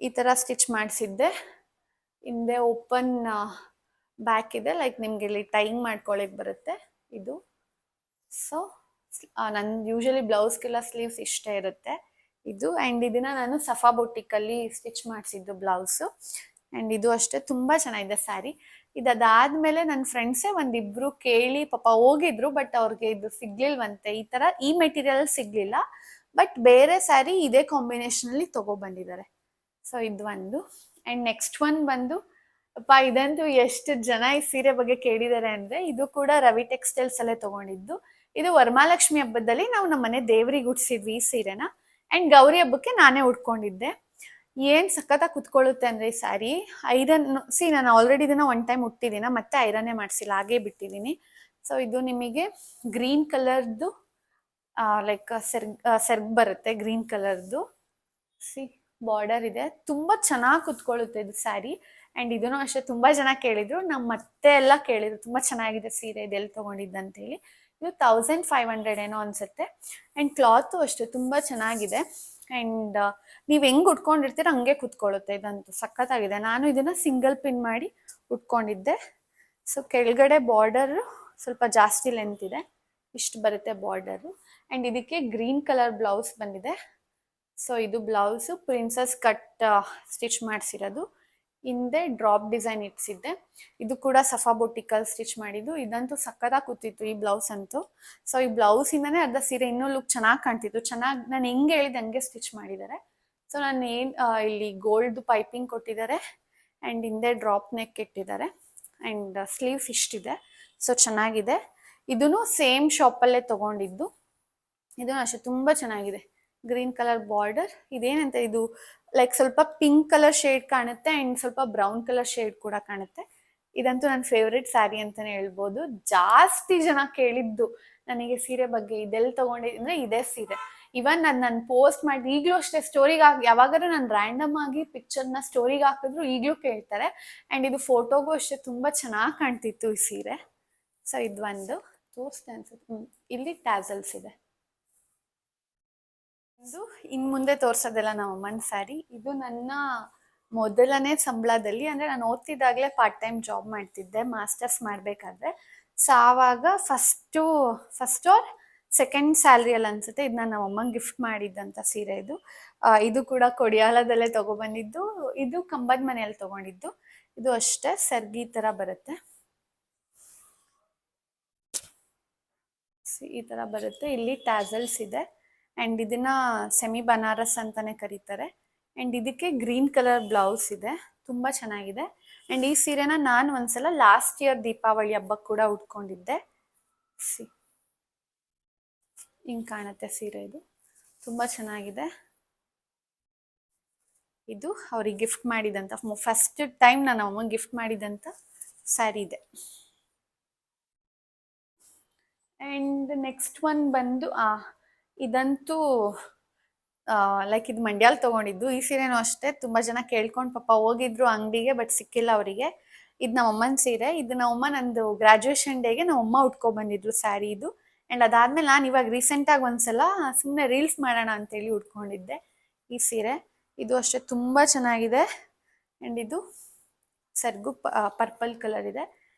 ಈ ಥರ ಸ್ಟಿಚ್ ಮಾಡಿಸಿದ್ದೆ. ಹಿಂದೆ ಓಪನ್ ಬ್ಯಾಕ್ ಇದೆ, ಲೈಕ್ ನಿಮಗೆ ಇಲ್ಲಿ ಟೈಮ್ ಮಾಡ್ಕೊಳ್ಳಿಕ್ಕೆ ಬರುತ್ತೆ ಇದು. ಸೊ ನನ್ನ ಯೂಶಲಿ ಬ್ಲೌಸ್ಗೆಲ್ಲ ಸ್ಲೀವ್ಸ್ ಇಷ್ಟೇ ಇರುತ್ತೆ ಇದು. ಆ್ಯಂಡ್ ಇದನ್ನು ನಾನು ಸಫಾ ಬೊಟಿಕಲ್ಲಿ ಸ್ಟಿಚ್ ಮಾಡಿಸಿದ್ದು ಬ್ಲೌಸು. ಆ್ಯಂಡ್ ಇದು ಅಷ್ಟೇ ತುಂಬ ಚೆನ್ನಾಗಿದೆ ಸ್ಯಾರಿ. ಇದಾದಮೇಲೆ ನನ್ನ ಫ್ರೆಂಡ್ಸೇ ಒಂದಿಬ್ಬರು ಕೇಳಿ ಪಾಪ ಹೋಗಿದ್ರು, ಬಟ್ ಅವ್ರಿಗೆ ಇದು ಸಿಗ್ಲಿಲ್ವಂತೆ, ಈ ಥರ ಈ ಮೆಟೀರಿಯಲ್ ಸಿಗಲಿಲ್ಲ. ಬಟ್ ಬೇರೆ ಸ್ಯಾರಿ ಇದೇ ಕಾಂಬಿನೇಷನಲ್ಲಿ ತೊಗೊಬಂದಿದ್ದಾರೆ. ಸೊ ಇದು ಒಂದು. ಆ್ಯಂಡ್ ನೆಕ್ಸ್ಟ್ ಒನ್ ಬಂದು ಇದಂತೂ ಎಷ್ಟು ಜನ ಈ ಸೀರೆ ಬಗ್ಗೆ ಕೇಳಿದ್ದಾರೆ ಅಂದರೆ, ಇದು ಕೂಡ ರವಿ ಟೆಕ್ಸ್ಟೈಲ್ಸಲ್ಲೇ ತೊಗೊಂಡಿದ್ದು. ಇದು ವರಮಹಾಲಕ್ಷ್ಮಿ ಹಬ್ಬದಲ್ಲಿ ನಾವು ನಮ್ಮನೆ ದೇವ್ರಿಗೆ ಉಡ್ಸಿದ್ವಿ ಈ ಸೀರೆನ. ಅಂಡ್ ಗೌರಿ ಹಬ್ಬಕ್ಕೆ ನಾನೇ ಉಟ್ಕೊಂಡಿದ್ದೆ. ಏನ್ ಸಖತ್ತಾಗಿ ಕುತ್ಕೊಳ್ಳುತ್ತೆ ಅಂದ್ರೆ ಈ ಸ್ಯಾರಿ. ಐರನ್ ನಾನು ಆಲ್ರೆಡಿ ಇದನ್ನ ಒನ್ ಟೈಮ್ ಉಟ್ಟಿದ್ದೀನ, ಮತ್ತೆ ಐರನ್ನೇ ಮಾಡಿಸಿಲ್ಲ, ಹಾಗೆ ಬಿಟ್ಟಿದ್ದೀನಿ. ಸೊ ಇದು ನಿಮಗೆ ಗ್ರೀನ್ ಕಲರ್ದು ಲೈಕ್ ಸೆರ್ಗ್ ಬರುತ್ತೆ, ಗ್ರೀನ್ ಕಲರ್ದು. ಬಾರ್ಡರ್ ಇದೆ, ತುಂಬಾ ಚೆನ್ನಾಗಿ ಕುತ್ಕೊಳ್ಳುತ್ತೆ ಇದು ಸ್ಯಾರಿ. ಅಂಡ್ ಇದನ್ನು ಅಷ್ಟೇ ತುಂಬಾ ಜನ ಕೇಳಿದ್ರು, ನಮ್ಮ ಮತ್ತೆ ಎಲ್ಲ ಕೇಳಿದ್ರು ತುಂಬಾ ಚೆನ್ನಾಗಿದೆ ಸೀರೆ, ಇದೆಲ್ಲಿ ತಗೊಂಡಿದ್ದಂತೇಳಿ. ಇದು 1500 ಏನೋ ಅನ್ಸುತ್ತೆ. ಅಂಡ್ ಕ್ಲಾತು ಅಷ್ಟೇ ತುಂಬಾ ಚೆನ್ನಾಗಿದೆ. ಅಂಡ್ ನೀವ್ ಹೆಂಗ್ ಉಟ್ಕೊಂಡಿರ್ತೀರ ಹಂಗೆ ಕುತ್ಕೊಳ್ಳುತ್ತೆ, ಇದಂತೂ ಸಖತ್ತಾಗಿದೆ. ನಾನು ಇದನ್ನ ಸಿಂಗಲ್ ಪಿನ್ ಮಾಡಿ ಉಟ್ಕೊಂಡಿದ್ದೆ. ಸೊ ಕೆಳಗಡೆ ಬಾರ್ಡರ್ ಸ್ವಲ್ಪ ಜಾಸ್ತಿ ಲೆಂತ್ ಇದೆ, ಇಷ್ಟು ಬರುತ್ತೆ ಬಾರ್ಡರು. ಅಂಡ್ ಇದಕ್ಕೆ ಗ್ರೀನ್ ಕಲರ್ ಬ್ಲೌಸ್ ಬಂದಿದೆ. ಸೊ ಇದು ಬ್ಲೌಸ್ ಪ್ರಿನ್ಸಸ್ ಕಟ್ ಸ್ಟಿಚ್ ಮಾಡಿಸಿರೋದು. ಹಿಂದೆ ಡ್ರಾಪ್ ಡಿಸೈನ್ ಇಟ್ಸಿದ್ದೆ. ಇದು ಕೂಡ ಸಫಾ ಬೊಟಿಕಲ್ ಸ್ಟಿಚ್ ಮಾಡಿದ್ದು. ಇದಂತೂ ಸಕ್ಕತ್ತಾಗಿ ಕೂತಿತ್ತು ಈ ಬ್ಲೌಸ್ ಅಂತೂ. ಸೊ ಈ ಬ್ಲೌಸ್ ಇಂದಾನೆ ಅರ್ಧ ಸೀರೆ ಇನ್ನೂ ಲುಕ್ ಚೆನ್ನಾಗಿ ಕಾಣ್ತಿತ್ತು. ಚೆನ್ನಾಗಿ ನಾನು ಹೆಂಗೆ ಹೇಳಿದೆ ಹಂಗೆ ಸ್ಟಿಚ್ ಮಾಡಿದ್ದಾರೆ. ಸೊ ನಾನು ಇಲ್ಲಿ ಗೋಲ್ಡ್ ಪೈಪಿಂಗ್ ಕೊಟ್ಟಿದ್ದಾರೆ. ಅಂಡ್ ಹಿಂದೆ ಡ್ರಾಪ್ ನೆಕ್ ಇಟ್ಟಿದ್ದಾರೆ. ಅಂಡ್ ಸ್ಲೀವ್ಸ್ ಇಷ್ಟಿದೆ. ಸೊ ಚೆನ್ನಾಗಿದೆ. ಇದನ್ನು ಸೇಮ್ ಶಾಪಲ್ಲೇ ತಗೊಂಡಿದ್ದು. ಇದು ಅಷ್ಟೇ ತುಂಬಾ ಚೆನ್ನಾಗಿದೆ. Green colour border. ಇದೇನಂತ ಇದು ಲೈಕ್ ಸ್ವಲ್ಪ ಪಿಂಕ್ ಕಲರ್ ಶೇಡ್ ಕಾಣುತ್ತೆ ಅಂಡ್ ಸ್ವಲ್ಪ ಬ್ರೌನ್ ಕಲರ್ ಶೇಡ್ ಕೂಡ ಕಾಣುತ್ತೆ. ಇದಂತೂ ನನ್ನ ಫೇವ್ರೆಟ್ ಸ್ಯಾರಿ ಅಂತಾನೆ ಹೇಳ್ಬೋದು. ಜಾಸ್ತಿ ಜನ ಕೇಳಿದ್ದು ನನಗೆ ಸೀರೆ ಬಗ್ಗೆ, ಇದೆಲ್ಲಿ ತಗೊಂಡಿದ್ದೆ ಅಂದ್ರೆ ಇದೇ ಸೀರೆ. ಇವನ್ ನಾನು ಪೋಸ್ಟ್ ಮಾಡಿ ಈಗಲೂ ಅಷ್ಟೇ ಸ್ಟೋರಿಗೆ ಯಾವಾಗಾದ್ರೂ ನಾನು ರ್ಯಾಂಡಮ್ ಆಗಿ ಪಿಕ್ಚರ್ನ ಸ್ಟೋರಿಗೆ ಹಾಕಿದ್ರು ಈಗಲೂ ಕೇಳ್ತಾರೆ. ಅಂಡ್ ಇದು ಫೋಟೋಗೂ ಅಷ್ಟೇ ತುಂಬಾ ಚೆನ್ನಾಗಿ ಕಾಣ್ತಿತ್ತು ಈ ಸೀರೆ. ಸೊ ಇದು ಒಂದು ತೋರಿಸ್ತೆ ಅನ್ಸುತ್ತೆ. ಇಲ್ಲಿ ಟ್ಯಾಸಲ್ಸ್ ಇದೆ. ಇದು ಇನ್ ಮುಂದೆ ತೋರ್ಸೋದೆಲ್ಲ ನಮ್ಮ ಅಮ್ಮನ ಸ್ಯಾರಿ. ಇದು ನನ್ನ ಮೊದಲನೇ ಸಂಬಳದಲ್ಲಿ, ಅಂದ್ರೆ ನಾನು ಓದ್ತಿದ್ದಾಗಲೇ ಪಾರ್ಟ್ ಟೈಮ್ ಜಾಬ್ ಮಾಡ್ತಿದ್ದೆ ಮಾಸ್ಟರ್ಸ್ ಮಾಡ್ಬೇಕಾದ್ರೆ. ಸೊ ಆವಾಗ ಫಸ್ಟ್ ಆರ್ ಸೆಕೆಂಡ್ ಸ್ಯಾಲ್ರಿಯಲ್ಲಿ ಅನ್ಸುತ್ತೆ ಇದು ನಾನು ನಮ್ಮ ಅಮ್ಮಂಗೆ ಗಿಫ್ಟ್ ಮಾಡಿದ್ದಂತ ಸೀರೆ ಇದು. ಇದು ಕೂಡ ಕೊಡಿಯಾಲದಲ್ಲೇ ತಗೊಬಂದಿದ್ದು. ಇದು ಕಂಬದ ಮನೆಯಲ್ಲಿ ತಗೊಂಡಿದ್ದು. ಇದು ಅಷ್ಟೇ ಸರ್ಗಿ ತರ ಬರುತ್ತೆ, ಈ ತರ ಬರುತ್ತೆ. ಇಲ್ಲಿ ಟ್ಯಾಸಲ್ಸ್ ಇದೆ. ಅಂಡ್ ಇದನ್ನ ಸೆಮಿ ಬನಾರಸ್ ಅಂತಾನೆ ಕರೀತಾರೆ. ಅಂಡ್ ಇದಕ್ಕೆ ಗ್ರೀನ್ ಕಲರ್ ಬ್ಲೌಸ್ ಇದೆ, ತುಂಬಾ ಚೆನ್ನಾಗಿದೆ. ಅಂಡ್ ಈ ಸೀರೆನ ನಾನು ಒಂದ್ಸಲ ಲಾಸ್ಟ್ ಇಯರ್ ದೀಪಾವಳಿ ಹಬ್ಬಕ್ಕೆ ಕೂಡ ಉಟ್ಕೊಂಡಿದ್ದೆ. ಹಿಂಗ್ ಕಾಣುತ್ತೆ ಸೀರೆ. ಇದು ತುಂಬಾ ಚೆನ್ನಾಗಿದೆ. ಇದು ಅವ್ರಿಗೆ ಗಿಫ್ಟ್ ಮಾಡಿದಂತ ಫಸ್ಟ್ ಟೈಮ್ ನಾನು ಅಮ್ಮಂಗೆ ಗಿಫ್ಟ್ ಮಾಡಿದಂತ ಸ್ಯಾರಿ ಇದೆ. ಅಂಡ್ ನೆಕ್ಸ್ಟ್ ಒನ್ ಬಂದು ಇದಂತೂ ಲೈಕ್ ಇದು ಮಂಡ್ಯಾಲ್ ತಗೊಂಡಿದ್ದು. ಈ ಸೀರೆನೂ ಅಷ್ಟೇ ತುಂಬಾ ಜನ ಕೇಳ್ಕೊಂಡು ಪಾಪ ಹೋಗಿದ್ರು ಅಂಗಡಿಗೆ, ಬಟ್ ಸಿಕ್ಕಿಲ್ಲ ಅವರಿಗೆ. ಇದು ನಮ್ಮ ಅಮ್ಮನ ಸೀರೆ. ಇದು ನಮ್ಮಮ್ಮ ನಂದು ಗ್ರಾಜುಯೇಷನ್ ಡೇಗೆ ನಮ್ಮಮ್ಮ ಉಟ್ಕೊ ಬಂದಿದ್ರು ಸ್ಯಾರಿ ಇದು. ಅಂಡ್ ಅದಾದ್ಮೇಲೆ ನಾನು ಇವಾಗ ರೀಸೆಂಟ್ ಆಗಿ ಒಂದ್ಸಲ ಸುಮ್ಮನೆ ರೀಲ್ಸ್ ಮಾಡೋಣ ಅಂತೇಳಿ ಉಟ್ಕೊಂಡಿದ್ದೆ ಈ ಸೀರೆ. ಇದು ಅಷ್ಟೇ ತುಂಬಾ ಚೆನ್ನಾಗಿದೆ. ಅಂಡ್ ಇದು ಸರ್ಗು ಪರ್ಪಲ್ ಕಲರ್ ಇದೆ.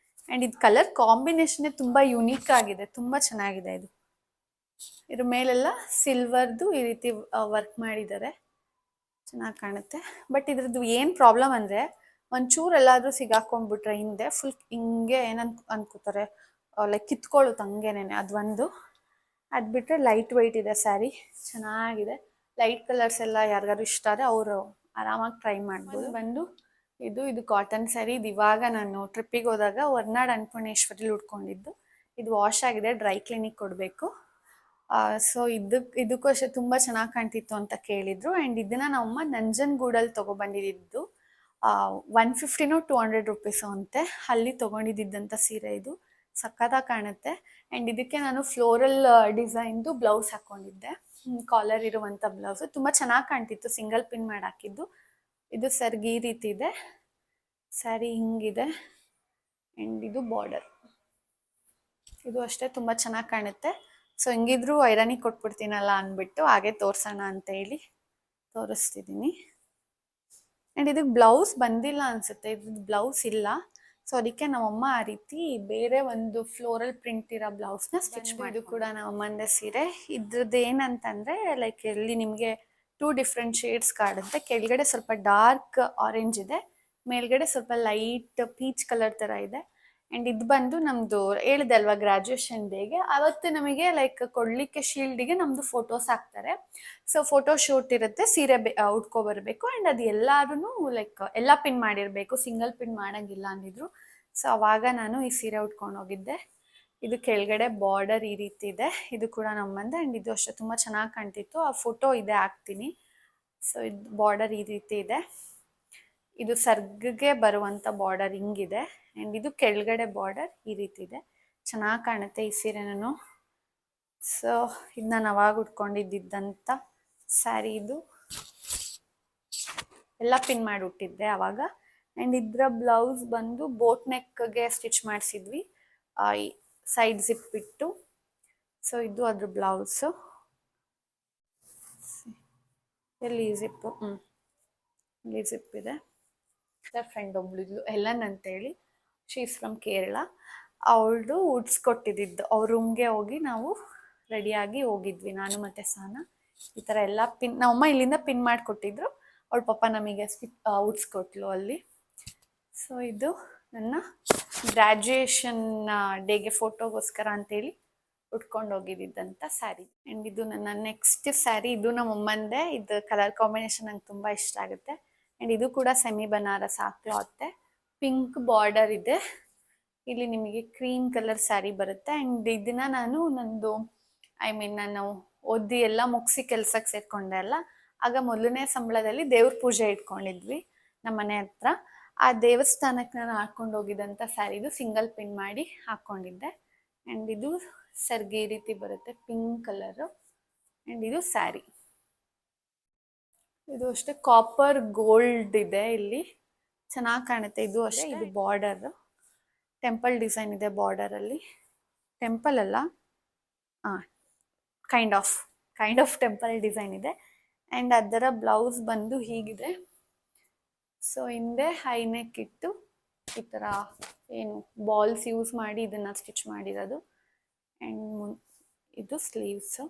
ಅಂಡ್ ಇದು ಕಲರ್ ಕಾಂಬಿನೇಷನ್ ತುಂಬಾ ಯುನೀಕ್ ಆಗಿದೆ, ತುಂಬಾ ಚೆನ್ನಾಗಿದೆ. ಇದು ಇದ್ರ ಮೇಲೆಲ್ಲ ಸಿಲ್ವರ್ದು ಈ ರೀತಿ ವರ್ಕ್ ಮಾಡಿದ್ದಾರೆ, ಚೆನ್ನಾಗಿ ಕಾಣುತ್ತೆ. ಬಟ್ ಇದ್ರದ್ದು ಏನ್ ಪ್ರಾಬ್ಲಮ್ ಅಂದ್ರೆ ಒಂಚೂರು ಎಲ್ಲಾದ್ರೂ ಸಿಗಾಕೊಂಡ್ಬಿಟ್ರೆ ಹಿಂದೆ ಫುಲ್ ಹಿಂಗೆ ಅನ್ಕೋತಾರೆ, ಲೈಕ್ ಕಿತ್ಕೊಳ್ಳುತ್ತೆ ಹಂಗೇನೆ. ಅದೊಂದು. ಅದ್ ಬಿಟ್ರೆ ಲೈಟ್ ವೈಟ್ ಇದೆ ಸ್ಯಾರಿ, ಚೆನ್ನಾಗಿದೆ. ಲೈಟ್ ಕಲರ್ಸ್ ಎಲ್ಲ ಯಾರಿಗಾರು ಇಷ್ಟ ಆದರೆ ಅವರು ಆರಾಮಾಗಿ ಟ್ರೈ ಮಾಡ್ಬೋದು. ಬಂದು ಇದು ಕಾಟನ್ ಸ್ಯಾರಿ. ಇದು ಇವಾಗ ನಾನು ಟ್ರಿಪ್ಪಿಗೆ ಹೋದಾಗ ಹೊರನಾಡು ಅನ್ನಪೂರ್ಣೇಶ್ವರಿಲಿ ಉಟ್ಕೊಂಡಿದ್ದು. ಇದು ವಾಶ್ ಆಗಿದೆ, ಡ್ರೈ ಕ್ಲೀನಿಗೆ ಕೊಡಬೇಕು. ಸೊ ಇದಕ್ಕೂ ಅಷ್ಟೇ ತುಂಬಾ ಚೆನ್ನಾಗಿ ಕಾಣ್ತಿತ್ತು ಅಂತ ಕೇಳಿದ್ರು. ಅಂಡ್ ಇದನ್ನ ನಮ್ಮಮ್ಮ ನಂಜನಗೂಡಲ್ಲಿ ತಗೊಬಂದಿದ್ದು. 150 200 ರುಪೀಸ್ ಅಂತೆ, ಅಲ್ಲಿ ತಗೊಂಡಿದ್ದಂತ ಸೀರೆ ಇದು. ಸಕ್ಕತ್ತಾಗಿ ಕಾಣುತ್ತೆ. ಅಂಡ್ ಇದಕ್ಕೆ ನಾನು ಫ್ಲೋರಲ್ ಡಿಸೈನ್ದು ಬ್ಲೌಸ್ ಹಾಕೊಂಡಿದ್ದೆ, ಕಾಲರ್ ಇರುವಂತ ಬ್ಲೌಸ್. ತುಂಬಾ ಚೆನ್ನಾಗಿ ಕಾಣ್ತಿತ್ತು, ಸಿಂಗಲ್ ಪಿನ್ ಮಾಡಿ ಹಾಕಿದ್ದು. ಇದು ಸರ್ಗಿ ರೀತಿ ಇದೆ, ಸ್ಯಾರಿ ಹಿಂಗಿದೆ. ಅಂಡ್ ಇದು ಬಾರ್ಡರ್. ಇದು ಅಷ್ಟೇ ತುಂಬಾ ಚೆನ್ನಾಗಿ ಕಾಣುತ್ತೆ. ಸೊ ಹಿಂಗಿದ್ರು ಐರನಿಗೆ ಕೊಟ್ಬಿಡ್ತೀನಲ್ಲ ಅಂದ್ಬಿಟ್ಟು ಹಾಗೆ ತೋರ್ಸೋಣ ಅಂತ ಹೇಳಿ ತೋರಿಸ್ತಿದ್ದೀನಿ. ಅಂಡ್ ಇದಕ್ಕೆ ಬ್ಲೌಸ್ ಬಂದಿಲ್ಲ ಅನ್ಸುತ್ತೆ, ಇದು ಬ್ಲೌಸ್ ಇಲ್ಲ. ಸೊ ಅದಕ್ಕೆ ನಮ್ಮಮ್ಮ ಆ ರೀತಿ ಬೇರೆ ಒಂದು ಫ್ಲೋರಲ್ ಪ್ರಿಂಟ್ ಇರೋ ಬ್ಲೌಸ್ನ ಸ್ಟಿಚ್ ಮಾಡಿ. ಇದು ಕೂಡ ನಮ್ಮಮ್ಮಂದೇ ಸೀರೆ. ಇದ್ರದ್ದು ಏನಂತಂದ್ರೆ ಲೈಕ್ ಇಲ್ಲಿ ನಿಮಗೆ 2 ಡಿಫ್ರೆಂಟ್ ಶೇಡ್ಸ್ ಕಾಣುತ್ತೆ. ಕೆಳಗಡೆ ಸ್ವಲ್ಪ ಡಾರ್ಕ್ ಆರೆಂಜ್ ಇದೆ, ಮೇಲ್ಗಡೆ ಸ್ವಲ್ಪ ಲೈಟ್ ಪೀಚ್ ಕಲರ್ ತರ ಇದೆ. ಅಂಡ್ ಇದು ಬಂದು ನಮ್ದು ಹೇಳಿದೆ ಅಲ್ವಾ ಗ್ರಾಜುಯೇಷನ್ ಡೇಗೆ, ಅವತ್ತು ನಮಗೆ ಲೈಕ್ ಕೊಡ್ಲಿಕ್ಕೆ ಶೀಲ್ಡಿಗೆ ನಮ್ದು ಫೋಟೋಸ್ ಹಾಕ್ತಾರೆ. ಸೊ ಫೋಟೋ ಶೂಟ್ ಇರುತ್ತೆ, ಸೀರೆ ಉಟ್ಕೊ ಬರ್ಬೇಕು. ಅಂಡ್ ಅದು ಎಲ್ಲಾರು ಲೈಕ್ ಎಲ್ಲ ಪಿನ್ ಮಾಡಿರ್ಬೇಕು, ಸಿಂಗಲ್ ಪಿನ್ ಮಾಡಂಗಿಲ್ಲ ಅಂದಿದ್ರು. ಸೊ ಅವಾಗ ನಾನು ಈ ಸೀರೆ ಉಟ್ಕೊಂಡು ಹೋಗಿದ್ದೆ. ಇದು ಕೆಳಗಡೆ ಬಾರ್ಡರ್ ಈ ರೀತಿ ಇದೆ. ಇದು ಕೂಡ ನಮ್ಮಂದೆ ಆ್ಯಂಡ್ ಇದು ಅಷ್ಟೇ ತುಂಬ ಚೆನ್ನಾಗಿ ಕಾಣ್ತಿತ್ತು. ಆ ಫೋಟೋ ಇದೆ ಹಾಕ್ತೀನಿ. ಸೊ ಇದು ಬಾರ್ಡರ್ ಈ ರೀತಿ ಇದೆ. ಇದು ಸರ್ಗ್ಗೆ ಬರುವಂಥ ಬಾರ್ಡರ್ ಹಿಂಗಿದೆ ಆ್ಯಂಡ್ ಇದು ಕೆಳಗಡೆ ಬಾರ್ಡರ್ ಈ ರೀತಿ ಇದೆ. ಚೆನ್ನಾಗಿ ಕಾಣುತ್ತೆ ಈ ಸೀರೆನೂ. ಸೊ ಇದು ನಾನು ಅವಾಗ ಉಟ್ಕೊಂಡಿದ್ದಂಥ ಸ್ಯಾರಿ. ಇದು ಎಲ್ಲ ಪಿನ್ ಮಾಡಿ ಉಟ್ಟಿದ್ದೆ ಅವಾಗ. ಆ್ಯಂಡ್ ಇದರ ಬ್ಲೌಸ್ ಬಂದು ಬೋಟ್ ನೆಕ್ಗೆ ಸ್ಟಿಚ್ ಮಾಡಿಸಿದ್ವಿ, ಸೈಡ್ ಜಿಪ್ ಬಿಟ್ಟು. ಸೊ ಇದು ಅದ್ರ ಬ್ಲೌಸು. ಎಲ್ಲಿ ಜಿಪ್ಪು? ಇಲ್ಲಿ ಜಿಪ್ ಇದೆ. ಫ್ರೆಂಡ್ ಒಬ್ಳಿದ್ಲು ಹೆಲನ್ ಅಂತೇಳಿ, ಶೀ ಇಸ್ ಫ್ರಮ್ ಕೇರಳ. ಅವಳದು ಉಡ್ಸ್ಕೊಟ್ಟಿದ್ದು ಅವ್ರ ರೂಮ್ಗೆ ಹೋಗಿ ನಾವು ರೆಡಿಯಾಗಿ ಹೋಗಿದ್ವಿ, ನಾನು ಮತ್ತು ಸಹನಾ. ಈ ಥರ ಎಲ್ಲ ಪಿನ್ ನಮ್ಮಮ್ಮ ಇಲ್ಲಿಂದ ಪಿನ್ ಮಾಡಿಕೊಟ್ಟಿದ್ರು, ಅವಳ ಪಾಪ ನಮಗೆ ಉಡ್ಸ್ಕೊಟ್ಲು ಅಲ್ಲಿ. ಸೊ ಇದು ನನ್ನ ಗ್ರ್ಯಾಜುಯೇಷನ್ ಡೇಗೆ ಫೋಟೋಗೋಸ್ಕರ ಅಂತೇಳಿ ಉಟ್ಕೊಂಡು ಹೋಗಿದ್ದಂಥ ಸ್ಯಾರಿ. ಆ್ಯಂಡ್ ಇದು ನನ್ನ ನೆಕ್ಸ್ಟ್ ಸ್ಯಾರಿ. ಇದು ನಮ್ಮಮ್ಮಂದೆ. ಇದು ಕಲರ್ ಕಾಂಬಿನೇಷನ್ ನಂಗೆ ತುಂಬ ಇಷ್ಟ ಆಗುತ್ತೆ. ಆ್ಯಂಡ್ ಇದು ಕೂಡ ಸೆಮಿ ಬನಾರಸ್ ಕ್ಲಾತೆ. ಪಿಂಕ್ ಬಾರ್ಡರ್ ಇದೆ. ಇಲ್ಲಿ ನಿಮಗೆ ಕ್ರೀಮ್ ಕಲರ್ ಸ್ಯಾರಿ ಬರುತ್ತೆ. ಆ್ಯಂಡ್ ಇದನ್ನ ನಾನು ಓದಿ ಎಲ್ಲ ಮುಗಿಸಿ ಕೆಲ್ಸಕ್ಕೆ ಸೇರ್ಕೊಂಡೆ ಅಲ್ಲ, ಆಗ ಮೊದಲನೇ ಸಂಬಳದಲ್ಲಿ ದೇವ್ರ ಪೂಜೆ ಇಟ್ಕೊಂಡಿದ್ವಿ ನಮ್ಮ ಮನೆ ಹತ್ರ. ಆ ದೇವಸ್ಥಾನಕ್ಕೆ ನಾನು ಹಾಕೊಂಡು ಹೋಗಿದ್ದಂಥ ಸ್ಯಾರಿ. ಇದು ಸಿಂಗಲ್ ಪಿನ್ ಮಾಡಿ ಹಾಕ್ಕೊಂಡಿದ್ದೆ. ಆ್ಯಂಡ್ ಇದು ಸರ್ಗೆ ಈ ರೀತಿ ಬರುತ್ತೆ, ಪಿಂಕ್ ಕಲರು. ಆ್ಯಂಡ್ ಇದು ಸ್ಯಾರಿ. ಇದು ಅಷ್ಟೇ ಕಾಪರ್ ಗೋಲ್ಡ್ ಇದೆ ಇಲ್ಲಿ, ಚೆನ್ನಾಗಿ ಕಾಣುತ್ತೆ. ಇದು ಅಷ್ಟೇ. ಇದು ಬಾರ್ಡರ್ ಟೆಂಪಲ್ ಡಿಸೈನ್ ಇದೆ ಬಾರ್ಡರಲ್ಲಿ. ಟೆಂಪಲ್ ಅಲ್ಲ, ಕೈಂಡ್ ಆಫ್ ಟೆಂಪಲ್ ಡಿಸೈನ್ ಇದೆ. ಆ್ಯಂಡ್ ಅದರ ಬ್ಲೌಸ್ ಬಂದು ಹೀಗಿದೆ. ಸೊ ಹಿಂದೆ ಹೈ ನೆಕ್ ಇಟ್ಟು ಈ ಥರ ಏನು ಬಾಲ್ಸ್ ಯೂಸ್ ಮಾಡಿ ಇದನ್ನು ಸ್ಟಿಚ್ ಮಾಡಿರೋದು. ಆ್ಯಂಡ್ ಇದು ಸ್ಲೀವ್ಸು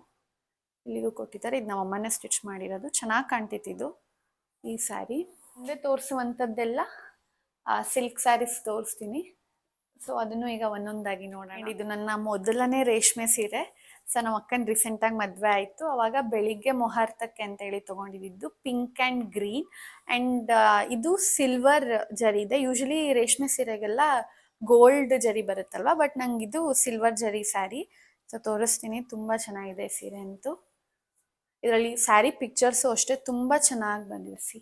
ಇಲ್ಲಿಗೂ ಕೊಟ್ಟಿದ್ದಾರೆ. ಇದು ನಮ್ಮ ಅಮ್ಮನೇ ಸ್ಟಿಚ್ ಮಾಡಿರೋದು. ಚೆನ್ನಾಗಿ ಕಾಣ್ತಿತ್ತು ಈ ಸ್ಯಾರಿ. ಮುಂದೆ ತೋರಿಸುವಂಥದ್ದೆಲ್ಲ ಸಿಲ್ಕ್ ಸ್ಯಾರೀಸ್ ತೋರಿಸ್ತೀನಿ. ಸೊ ಅದನ್ನು ಈಗ ಒಂದೊಂದಾಗಿ ನೋಡೋಣ. ಇದು ನನ್ನ ಮೊದಲನೇ ರೇಷ್ಮೆ ಸೀರೆ. ಸೊ ನಮ್ಮ ಅಕ್ಕನ ರೀಸೆಂಟಾಗಿ ಮದುವೆ ಆಯಿತು, ಅವಾಗ ಬೆಳಿಗ್ಗೆ ಮುಹೂರ್ತಕ್ಕೆ ಅಂತೇಳಿ ತೊಗೊಂಡಿದ್ದು ಪಿಂಕ್ ಆ್ಯಂಡ್ ಗ್ರೀನ್. ಆ್ಯಂಡ್ ಇದು ಸಿಲ್ವರ್ ಜರಿ ಇದೆ. ಯೂಶಲಿ ರೇಷ್ಮೆ ಸೀರೆಗೆಲ್ಲ ಗೋಲ್ಡ್ ಜರಿ ಬರುತ್ತಲ್ವ, ಬಟ್ ನಂಗೆ ಇದು ಸಿಲ್ವರ್ ಜರಿ ಸ್ಯಾರಿ. ಸೊ ತೋರಿಸ್ತೀನಿ, ತುಂಬ ಚೆನ್ನಾಗಿದೆ ಸೀರೆ ಅಂತೂ. ಇದರಲ್ಲಿ ಸ್ಯಾರಿ ಪಿಕ್ಚರ್ಸು ಅಷ್ಟೇ ತುಂಬ ಚೆನ್ನಾಗಿ ಬಂದಿದೆ.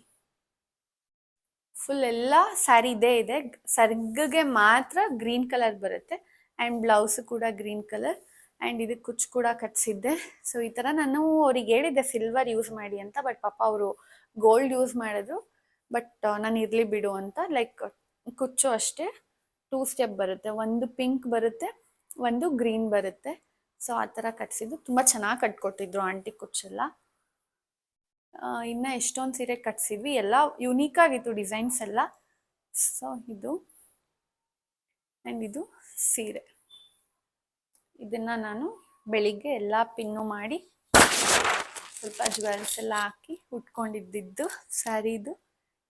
ಫುಲ್ ಎಲ್ಲ ಸ್ಯಾರಿ ಇದೆ. ಸರ್ಗ್ಗೆ ಮಾತ್ರ ಗ್ರೀನ್ ಕಲರ್ ಬರುತ್ತೆ. ಆ್ಯಂಡ್ ಬ್ಲೌಸು ಕೂಡ ಗ್ರೀನ್ ಕಲರ್. ಆ್ಯಂಡ್ ಇದಕ್ಕೆ ಕುಚ್ಚು ಕೂಡ ಕಟ್ಸಿದ್ದೆ. ಸೊ ಈ ಥರ ನಾನು ಅವ್ರಿಗೆ ಹೇಳಿದ್ದೆ ಸಿಲ್ವರ್ ಯೂಸ್ ಮಾಡಿ ಅಂತ, ಬಟ್ ಪಾಪ ಅವರು ಗೋಲ್ಡ್ ಯೂಸ್ ಮಾಡಿದ್ರು. ಬಟ್ ನಾನು ಇರಲಿ ಬಿಡು ಅಂತ, ಲೈಕ್ ಕುಚ್ಚು ಅಷ್ಟೇ 2 ಸ್ಟೆಪ್ ಬರುತ್ತೆ. ಒಂದು ಪಿಂಕ್ ಬರುತ್ತೆ, ಒಂದು ಗ್ರೀನ್ ಬರುತ್ತೆ. ಸೊ ಆ ಥರ ಕಟ್ಸಿದ್ದು. ತುಂಬ ಚೆನ್ನಾಗಿ ಕಟ್ಕೊಟ್ಟಿದ್ರು ಆಂಟಿ ಕುಚ್ಚೆಲ್ಲ. ಇನ್ನು ಎಷ್ಟೊಂದು ಸೀರೆ ಕಟ್ಸಿದ್ವಿ, ಎಲ್ಲ ಯುನೀಕ್ ಆಗಿತ್ತು ಡಿಸೈನ್ಸ್ ಎಲ್ಲ. ಸೊ ಇದು ಆ್ಯಂಡ್ ಇದು ಸೀರೆ. ಇದನ್ನು ನಾನು ಬೆಳಿಗ್ಗೆ ಎಲ್ಲ ಪಿನ್ನು ಮಾಡಿ ಸ್ವಲ್ಪ ಜ್ಯುವೆಲ್ಸ್ ಎಲ್ಲ ಹಾಕಿ ಉಟ್ಕೊಂಡಿದ್ದು ಸ್ಯಾರಿ. ಇದು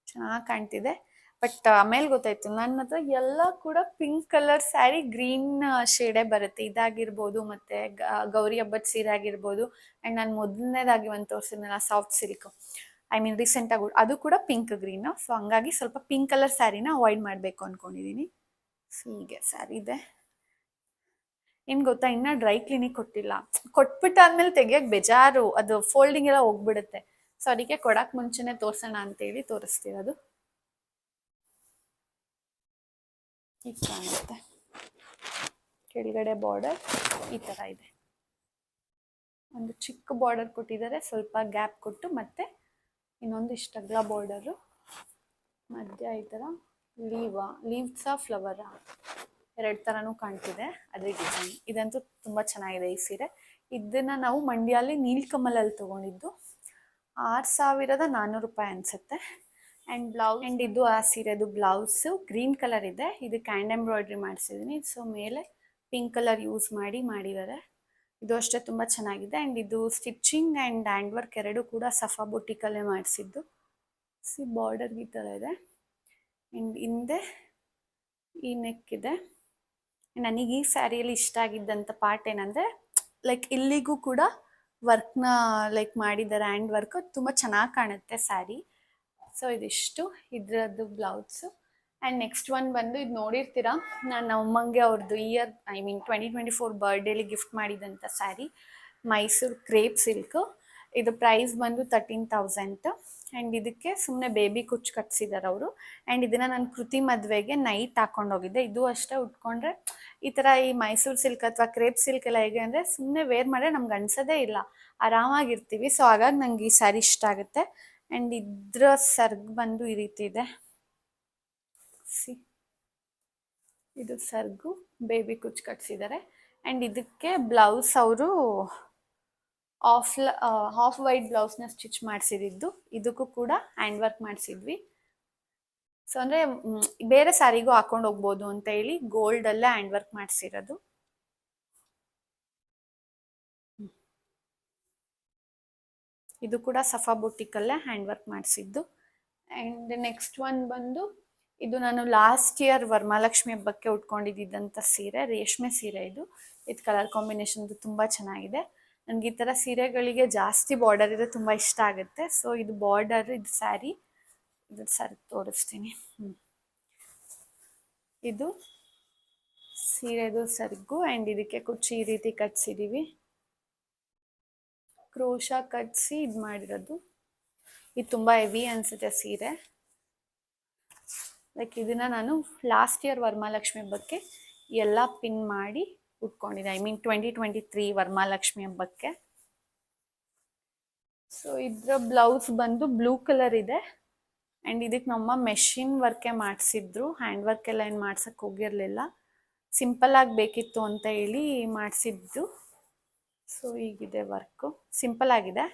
ಚೆನ್ನಾಗಿ ಕಾಣ್ತಿದೆ. ಬಟ್ ಆಮೇಲೆ ಗೊತ್ತಾಯ್ತು ನನ್ನ ಹತ್ರ ಎಲ್ಲ ಕೂಡ ಪಿಂಕ್ ಕಲರ್ ಸ್ಯಾರಿ ಗ್ರೀನ್ ಶೇಡೇ ಬರುತ್ತೆ. ಇದಾಗಿರ್ಬೋದು, ಮತ್ತು ಗೌರಿ ಹಬ್ಬದ ಸೀರೆ ಆಗಿರ್ಬೋದು. ಆ್ಯಂಡ್ ನಾನು ಮೊದಲನೇದಾಗಿ ಒಂದು ತೋರಿಸಿದ್ನಲ್ಲ ಸಾಫ್ಟ್ ಸಿಲ್ಕ್, ರೀಸೆಂಟಾಗಿ ಅದು ಕೂಡ ಪಿಂಕ್ ಗ್ರೀನು. ಸೊ ಹಂಗಾಗಿ ಸ್ವಲ್ಪ ಪಿಂಕ್ ಕಲರ್ ಸ್ಯಾರಿನ ಅವಾಯ್ಡ್ ಮಾಡಬೇಕು ಅಂದ್ಕೊಂಡಿದ್ದೀನಿ. ಸೊ ಹೀಗೆ ಸ್ಯಾರಿ ಇದೆ. ಏನು ಗೊತ್ತಾ, ಇನ್ನೂ ಡ್ರೈ ಕ್ಲೀನಿಗೆ ಕೊಟ್ಟಿಲ್ಲ. ಕೊಟ್ಬಿಟ್ಟಾದ್ಮೇಲೆ ತೆಗಿಯೋಕ್ಕೆ ಬೇಜಾರು, ಅದು ಫೋಲ್ಡಿಂಗ್ ಎಲ್ಲ ಹೋಗ್ಬಿಡುತ್ತೆ. ಸೊ ಅದಕ್ಕೆ ಕೊಡೋಕ್ಕೆ ಮುಂಚೆನೇ ತೋರಿಸೋಣ ಅಂತೇಳಿ ತೋರಿಸ್ತಿರೋದು. ಈಗ ಕಾಣುತ್ತೆ ಕೆಳಗಡೆ ಬಾರ್ಡರ್ ಈ ಥರ ಇದೆ. ಒಂದು ಚಿಕ್ಕ ಬಾರ್ಡರ್ ಕೊಟ್ಟಿದ್ದಾರೆ, ಸ್ವಲ್ಪ ಗ್ಯಾಪ್ ಕೊಟ್ಟು, ಮತ್ತೆ ಇನ್ನೊಂದು ಇಷ್ಟ ಅಗಲ ಬಾರ್ಡರು, ಮಧ್ಯ ಈ ಥರ ಲೀವ್ಸಾ ಫ್ಲವರಾ 2 ಥರನೂ ಕಾಣ್ತಿದೆ. ಅದೇ ಡಿಸೈನ್. ಇದಂತೂ ತುಂಬ ಚೆನ್ನಾಗಿದೆ ಈ ಸೀರೆ. ಇದನ್ನು ನಾವು ಮಂಡ್ಯಲ್ಲಿ ನೀಲ್ಕಮಲಲ್ಲಿ ತೊಗೊಂಡಿದ್ದು. 6,400 ರೂಪಾಯಿ ಅನಿಸುತ್ತೆ. ಆ್ಯಂಡ್ ಬ್ಲೌಸ್, ಆ್ಯಂಡ್ ಇದು ಆ ಸೀರೆದು ಬ್ಲೌಸು ಗ್ರೀನ್ ಕಲರ್ ಇದೆ. ಇದಕ್ಕೆ ಹ್ಯಾಂಡ್ ಎಂಬ್ರಾಯ್ಡ್ರಿ ಮಾಡಿಸಿದ್ದೀನಿ. ಸೊ ಮೇಲೆ ಪಿಂಕ್ ಕಲರ್ ಯೂಸ್ ಮಾಡಿದ್ದಾರೆ. ಇದು ಅಷ್ಟೇ ತುಂಬ ಚೆನ್ನಾಗಿದೆ. ಆ್ಯಂಡ್ ಇದು ಸ್ಟಿಚಿಂಗ್ ಆ್ಯಂಡ್ ಹ್ಯಾಂಡ್ ವರ್ಕ್ ಎರಡೂ ಕೂಡ ಸಫಾ ಬುಟಿಕಲ್ಲೇ ಮಾಡಿಸಿದ್ದು. ಬಾರ್ಡರ್ ಈ ಥರ ಇದೆ. ಆ್ಯಂಡ್ ಹಿಂದೆ ಈ ನೆಕ್ ಇದೆ. ನನಗೆ ಈ ಸ್ಯಾರಿಯಲ್ಲಿ ಇಷ್ಟ ಆಗಿದ್ದಂಥ ಪಾರ್ಟ್ ಏನಂದರೆ, ಲೈಕ್ ಇಲ್ಲಿಗೂ ಕೂಡ ವರ್ಕ್ನ ಲೈಕ್ ಮಾಡಿದ್ದಾರೆ, ಹ್ಯಾಂಡ್ ವರ್ಕ್ ತುಂಬ ಚೆನ್ನಾಗಿ ಕಾಣುತ್ತೆ ಸ್ಯಾರಿ. ಸೊ ಇದಿಷ್ಟು ಇದರದ್ದು ಬ್ಲೌಸು. ಆ್ಯಂಡ್ ನೆಕ್ಸ್ಟ್ ಒನ್ ಬಂದು ಇದು ನೋಡಿರ್ತೀರಾ, ನಾನು ನಮ್ಮಂಗೆ ಅವ್ರದ್ದು ಇಯರ್ 2024 ಬರ್ಡೇಲಿ ಗಿಫ್ಟ್ ಮಾಡಿದಂಥ ಸ್ಯಾರಿ, ಮೈಸೂರು ಕ್ರೇಪ್ ಸಿಲ್ಕು. ಇದು ಪ್ರೈಸ್ ಬಂದು 13,000. ಆ್ಯಂಡ್ ಇದಕ್ಕೆ ಸುಮ್ಮನೆ ಬೇಬಿ ಕುಚ್ಚು ಕಟ್ಸಿದ್ದಾರೆ ಅವರು. ಆ್ಯಂಡ್ ಇದನ್ನು ನಾನು ಕೃತಿ ಮದುವೆಗೆ ನೈಟ್ ಹಾಕೊಂಡೋಗಿದ್ದೆ. ಇದು ಅಷ್ಟೇ ಉಟ್ಕೊಂಡ್ರೆ ಈ ಥರ ಈ ಮೈಸೂರು ಸಿಲ್ಕ್ ಅಥವಾ ಕ್ರೇಪ್ ಸಿಲ್ಕ್ ಎಲ್ಲ ಹೇಗೆ ಅಂದರೆ ಸುಮ್ಮನೆ ವೇರ್ ಮಾಡಿದ್ರೆ ನಮ್ಗೆ ಅನ್ಸೋದೇ ಇಲ್ಲ, ಆರಾಮಾಗಿರ್ತೀವಿ. ಸೊ ಹಾಗಾಗಿ ನಂಗೆ ಈ ಸ್ಯಾರಿ ಇಷ್ಟ ಆಗುತ್ತೆ. ಆ್ಯಂಡ್ ಇದ್ರ ಸರ್ಗ್ ಬಂದು ಈ ರೀತಿ ಇದೆ. ಇದು ಸರ್ಗು ಬೇಬಿ ಕುಚ್ಚು ಕಟ್ಸಿದ್ದಾರೆ. ಆ್ಯಂಡ್ ಇದಕ್ಕೆ ಬ್ಲೌಸ್ ಅವರು ಹಾಫ್ ವೈಟ್ ಬ್ಲೌಸ್ನ ಸ್ಟಿಚ್ ಮಾಡಿಸಿದ್ದು. ಇದಕ್ಕೂ ಕೂಡ ಹ್ಯಾಂಡ್ ವರ್ಕ್ ಮಾಡಿಸಿದ್ವಿ. ಸೊ ಅಂದರೆ ಬೇರೆ ಸ್ಯಾರಿಗೂ ಹಾಕೊಂಡು ಹೋಗ್ಬೋದು ಅಂತ ಹೇಳಿ ಗೋಲ್ಡಲ್ಲೇ ಹ್ಯಾಂಡ್ ವರ್ಕ್ ಮಾಡಿಸಿರೋದು. ಇದು ಕೂಡ ಸಫಾ ಬುಟಿಕಲ್ಲೇ ಹ್ಯಾಂಡ್ ವರ್ಕ್ ಮಾಡಿಸಿದ್ದು. ಆ್ಯಂಡ್ ನೆಕ್ಸ್ಟ್ ಒನ್ ಬಂದು ಇದು ನಾನು ಲಾಸ್ಟ್ ಇಯರ್ ವರಮಹಾಲಕ್ಷ್ಮಿ ಹಬ್ಬಕ್ಕೆ ಉಟ್ಕೊಂಡಿದ್ದಂಥ ಸೀರೆ, ರೇಷ್ಮೆ ಸೀರೆ. ಇದು ಕಲರ್ ಕಾಂಬಿನೇಷನ್ ತುಂಬ ಚೆನ್ನಾಗಿದೆ. ನನಗೆ ಈ ಥರ ಸೀರೆಗಳಿಗೆ ಜಾಸ್ತಿ ಬಾರ್ಡರ್ ಇದ್ರೆ ತುಂಬ ಇಷ್ಟ ಆಗುತ್ತೆ. ಸೊ ಇದು ಬಾರ್ಡರ್, ಇದು ಸ್ಯಾರಿ, ಇದು ಸರಿ ತೋರಿಸ್ತೀನಿ. ಇದು ಸೀರೆದು ಸರ್ಗು. ಆ್ಯಂಡ್ ಇದಕ್ಕೆ ಕುಚ್ಚು ಈ ರೀತಿ ಕಟ್ಸಿದ್ದೀವಿ, ಕ್ರೋಶ ಕಟ್ಸಿ ಇದು ಮಾಡಿರೋದು. ಇದು ತುಂಬ ಹೆವಿ ಅನಿಸುತ್ತೆ ಸೀರೆ. ಲೈಕ್ ಇದನ್ನು ನಾನು ಲಾಸ್ಟ್ ಇಯರ್ ವರಮಹಾಲಕ್ಷ್ಮಿ ಹಬ್ಬಕ್ಕೆ ಎಲ್ಲ ಪಿನ್ ಮಾಡಿ ಉಟ್ಕೊಂಡಿದ್ದೆ. 2023 ವರಮಹಾಲಕ್ಷ್ಮಿ ಹಬ್ಬಕ್ಕೆ. ಸೊ ಇದರ ಬ್ಲೌಸ್ ಬಂದು ಬ್ಲೂ ಕಲರ್ ಇದೆ. ಆ್ಯಂಡ್ ಇದಕ್ಕೆ ನಮ್ಮ ಮೆಷಿನ್ ವರ್ಕೇ ಮಾಡಿಸಿದ್ರು, ಹ್ಯಾಂಡ್ ವರ್ಕ್ ಎಲ್ಲ ಏನು ಮಾಡ್ಸಕ್ಕೆ ಹೋಗಿರಲಿಲ್ಲ, ಸಿಂಪಲ್ಲಾಗಿ ಬೇಕಿತ್ತು ಅಂತ ಹೇಳಿ ಮಾಡಿಸಿದ್ದು. ಸೊ ಹೀಗಿದೆ ವರ್ಕು, ಸಿಂಪಲ್ ಆಗಿದೆ,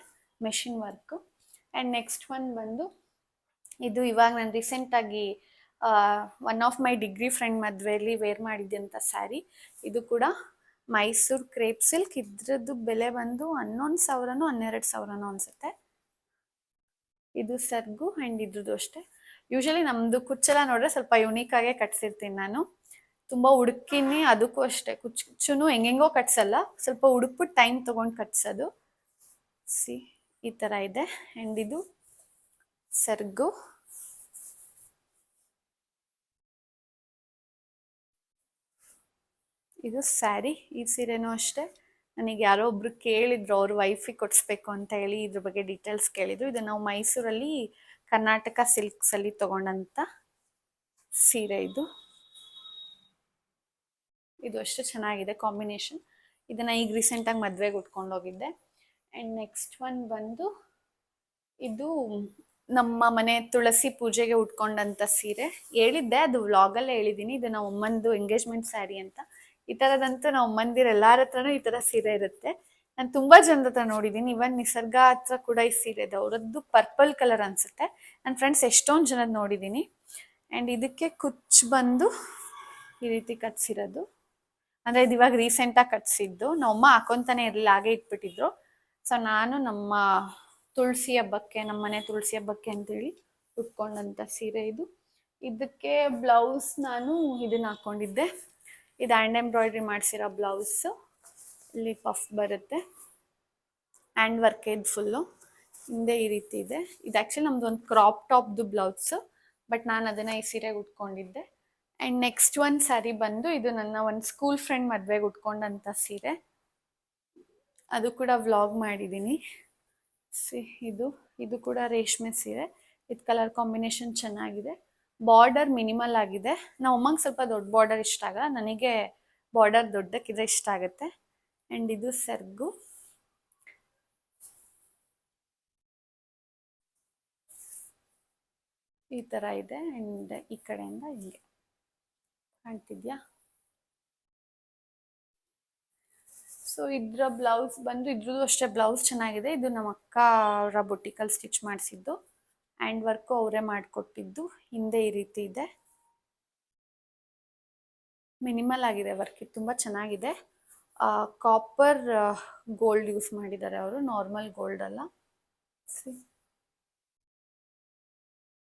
machine work. And next one ಬಂದು ಇದು ಇವಾಗ ನಾನು ರೀಸೆಂಟಾಗಿ one of my degree friend ಮದುವೆಯಲ್ಲಿ ವೇರ್ ಮಾಡಿದ್ದಂಥ ಸ್ಯಾರಿ. ಇದು ಕೂಡ ಮೈಸೂರು ಕ್ರೇಪ್ ಸಿಲ್ಕ್. ಇದ್ರದ್ದು ಬೆಲೆ ಬಂದು 11,000 12,000 ಅನಿಸುತ್ತೆ. ಇದು ಸರ್ಗು. ಆ್ಯಂಡ್ ಇದ್ರದ್ದು ಅಷ್ಟೇ. ಯೂಶಲಿ ನಮ್ಮದು ಕುಚ್ಚೆಲ್ಲ ನೋಡಿದ್ರೆ ಸ್ವಲ್ಪ ಯುನೀಕಾಗೇ ಕಟ್ಸಿರ್ತೀನಿ ನಾನು, ತುಂಬ ಹುಡುಕಿನಿ. ಅದಕ್ಕೂ ಅಷ್ಟೇ ಕುಚ್ಚುನು ಹೆಂಗೆಂಗೋ ಕಟ್ಸಲ್ಲ, ಸ್ವಲ್ಪ ಹುಡುಕ್ಬಿಟ್ಟು ಟೈಮ್ ತೊಗೊಂಡು ಕಟ್ಸೋದು. ಈ ಥರ ಇದೆ. ಆ್ಯಂಡ್ ಇದು ಸರ್ಗು. ಇದು ಸ್ಯಾರಿ. ಈ ಸೀರೆನೂ ಅಷ್ಟೇ, ನನಗೆ ಯಾರೋ ಒಬ್ರು ಕೇಳಿದ್ರು, ಅವ್ರ ವೈಫಿಗೆ ಕೊಡಿಸ್ಬೇಕು ಅಂತ ಹೇಳಿ ಇದ್ರ ಬಗ್ಗೆ ಡೀಟೇಲ್ಸ್ ಕೇಳಿದ್ರು. ಇದು ನಾವು ಮೈಸೂರಲ್ಲಿ ಕರ್ನಾಟಕ ಸಿಲ್ಕ್ಸಲ್ಲಿ ತೊಗೊಂಡಂಥ ಸೀರೆ. ಇದು ಅಷ್ಟು ಚೆನ್ನಾಗಿದೆ ಕಾಂಬಿನೇಷನ್. ಇದನ್ನು ಈಗ ರೀಸೆಂಟಾಗಿ ಮದುವೆಗೆ ಉಟ್ಕೊಂಡೋಗಿದ್ದೆ. ಆ್ಯಂಡ್ ನೆಕ್ಸ್ಟ್ ಒನ್ ಬಂದು ಇದು ನಮ್ಮ ಮನೆ ತುಳಸಿ ಪೂಜೆಗೆ ಉಟ್ಕೊಂಡಂಥ ಸೀರೆ. ಹೇಳಿದ್ದೆ, ಅದು ವ್ಲಾಗಲ್ಲೇ ಹೇಳಿದ್ದೀನಿ. ಇದು ನಾವು ಅಮ್ಮಂದು ಎಂಗೇಜ್ಮೆಂಟ್ ಸ್ಯಾರಿ ಅಂತ. ಈ ಥರದಂತೂ ನಾವು ಅಮ್ಮಂದಿರು ಎಲ್ಲರ ಹತ್ರನೂ ಈ ಥರ ಸೀರೆ ಇರುತ್ತೆ. ನಾನು ತುಂಬ ಜನದ ಹತ್ರ ನೋಡಿದ್ದೀನಿ. ಇವನ್ ನಿಸರ್ಗ ಹತ್ರ ಕೂಡ ಈ ಸೀರೆ ಇದೆ, ಅವರದ್ದು ಪರ್ಪಲ್ ಕಲರ್ ಅನಿಸುತ್ತೆ. ನನ್ನ ಫ್ರೆಂಡ್ಸ್ ಎಷ್ಟೊಂದು ಜನದ ನೋಡಿದ್ದೀನಿ. ಆ್ಯಂಡ್ ಇದಕ್ಕೆ ಕುಚ್ಚು ಬಂದು ಈ ರೀತಿ ಕಟ್ಸಿರೋದು. ಅಂದರೆ ಇದು ಇವಾಗ ರೀಸೆಂಟಾಗಿ ಕಟ್ಸಿದ್ದು. ನಮ್ಮಮ್ಮ ಹಾಕೊತಾನೆ ಇರಲಿಲ್ಲ, ಹಾಗೆ ಇಟ್ಬಿಟ್ಟಿದ್ರು. ಸೊ ನಾನು ನಮ್ಮ ತುಳಸಿ ಹಬ್ಬಕ್ಕೆ, ನಮ್ಮ ಮನೆ ತುಳಸಿ ಹಬ್ಬಕ್ಕೆ ಅಂತೇಳಿ ಉಟ್ಕೊಂಡಂಥ ಸೀರೆ ಇದು. ಇದಕ್ಕೆ ಬ್ಲೌಸ್ ನಾನು ಇದನ್ನು ಹಾಕ್ಕೊಂಡಿದ್ದೆ. ಇದು ಹ್ಯಾಂಡ್ ಎಂಬ್ರಾಯ್ಡ್ರಿ ಮಾಡಿಸಿರೋ ಬ್ಲೌಸು. ಇಲ್ಲಿ ಪಫ್ ಬರುತ್ತೆ, ಹ್ಯಾಂಡ್ ವರ್ಕ್ ಇದು ಫುಲ್ಲು. ಹಿಂದೆ ಈ ರೀತಿ ಇದೆ. ಇದು ಆ್ಯಕ್ಚುಲಿ ನಮ್ದು ಒಂದು ಕ್ರಾಪ್ ಟಾಪ್ದು ಬ್ಲೌಸು, ಬಟ್ ನಾನು ಅದನ್ನು ಈ ಸೀರೆಗೆ ಉಟ್ಕೊಂಡಿದ್ದೆ. ಆ್ಯಂಡ್ ನೆಕ್ಸ್ಟ್ ಒಂದು ಸ್ಯಾರಿ ಬಂದು ಇದು ನನ್ನ ಒಂದು ಸ್ಕೂಲ್ ಫ್ರೆಂಡ್ ಮದುವೆಗೆ ಉಟ್ಕೊಂಡಂಥ ಸೀರೆ. ಅದು ಕೂಡ ವ್ಲಾಗ್ ಮಾಡಿದ್ದೀನಿ. ಇದು ಕೂಡ ರೇಷ್ಮೆ ಸೀರೆ. ಇದು ಕಲರ್ ಕಾಂಬಿನೇಷನ್ ಚೆನ್ನಾಗಿದೆ. ಬಾರ್ಡರ್ ಮಿನಿಮಲ್ ಆಗಿದೆ. ನಾವು ಅಮ್ಮಂಗೆ ಸ್ವಲ್ಪ ದೊಡ್ಡ ಬಾರ್ಡರ್ ಇಷ್ಟ ಆಗಲ್ಲ, ನನಗೆ ಬಾರ್ಡರ್ ದೊಡ್ಡಕ್ಕಿದ್ರೆ ಇಷ್ಟ ಆಗುತ್ತೆ. ಆ್ಯಂಡ್ ಇದು ಸರ್ಗು. ಈ ಥರ ಇದೆ. ಆ್ಯಂಡ್ ಈ ಕಡೆಯಿಂದ ಹಿಂಗೆ ಕಾಣ್ತಿದ್ಯಾ. ಸೊ ಇದರ ಬ್ಲೌಸ್ ಬಂದು ಇದ್ರದ್ದು ಅಷ್ಟೇ ಬ್ಲೌಸ್ ಚೆನ್ನಾಗಿದೆ. ಇದು ನಮ್ಮ ಅಕ್ಕ ಅವರ ಬುಟಿಕಲ್ಲಿ ಸ್ಟಿಚ್ ಮಾಡಿಸಿದ್ದು. ಹ್ಯಾಂಡ್ ವರ್ಕು ಅವರೇ ಮಾಡಿಕೊಟ್ಟಿದ್ದು. ಹಿಂದೆ ಈ ರೀತಿ ಇದೆ, ಮಿನಿಮಲ್ ಆಗಿದೆ ವರ್ಕ್. ಇದು ತುಂಬ ಚೆನ್ನಾಗಿದೆ. ಕಾಪರ್ ಗೋಲ್ಡ್ ಯೂಸ್ ಮಾಡಿದ್ದಾರೆ ಅವರು, ನಾರ್ಮಲ್ ಗೋಲ್ಡ್ ಅಲ್ಲ.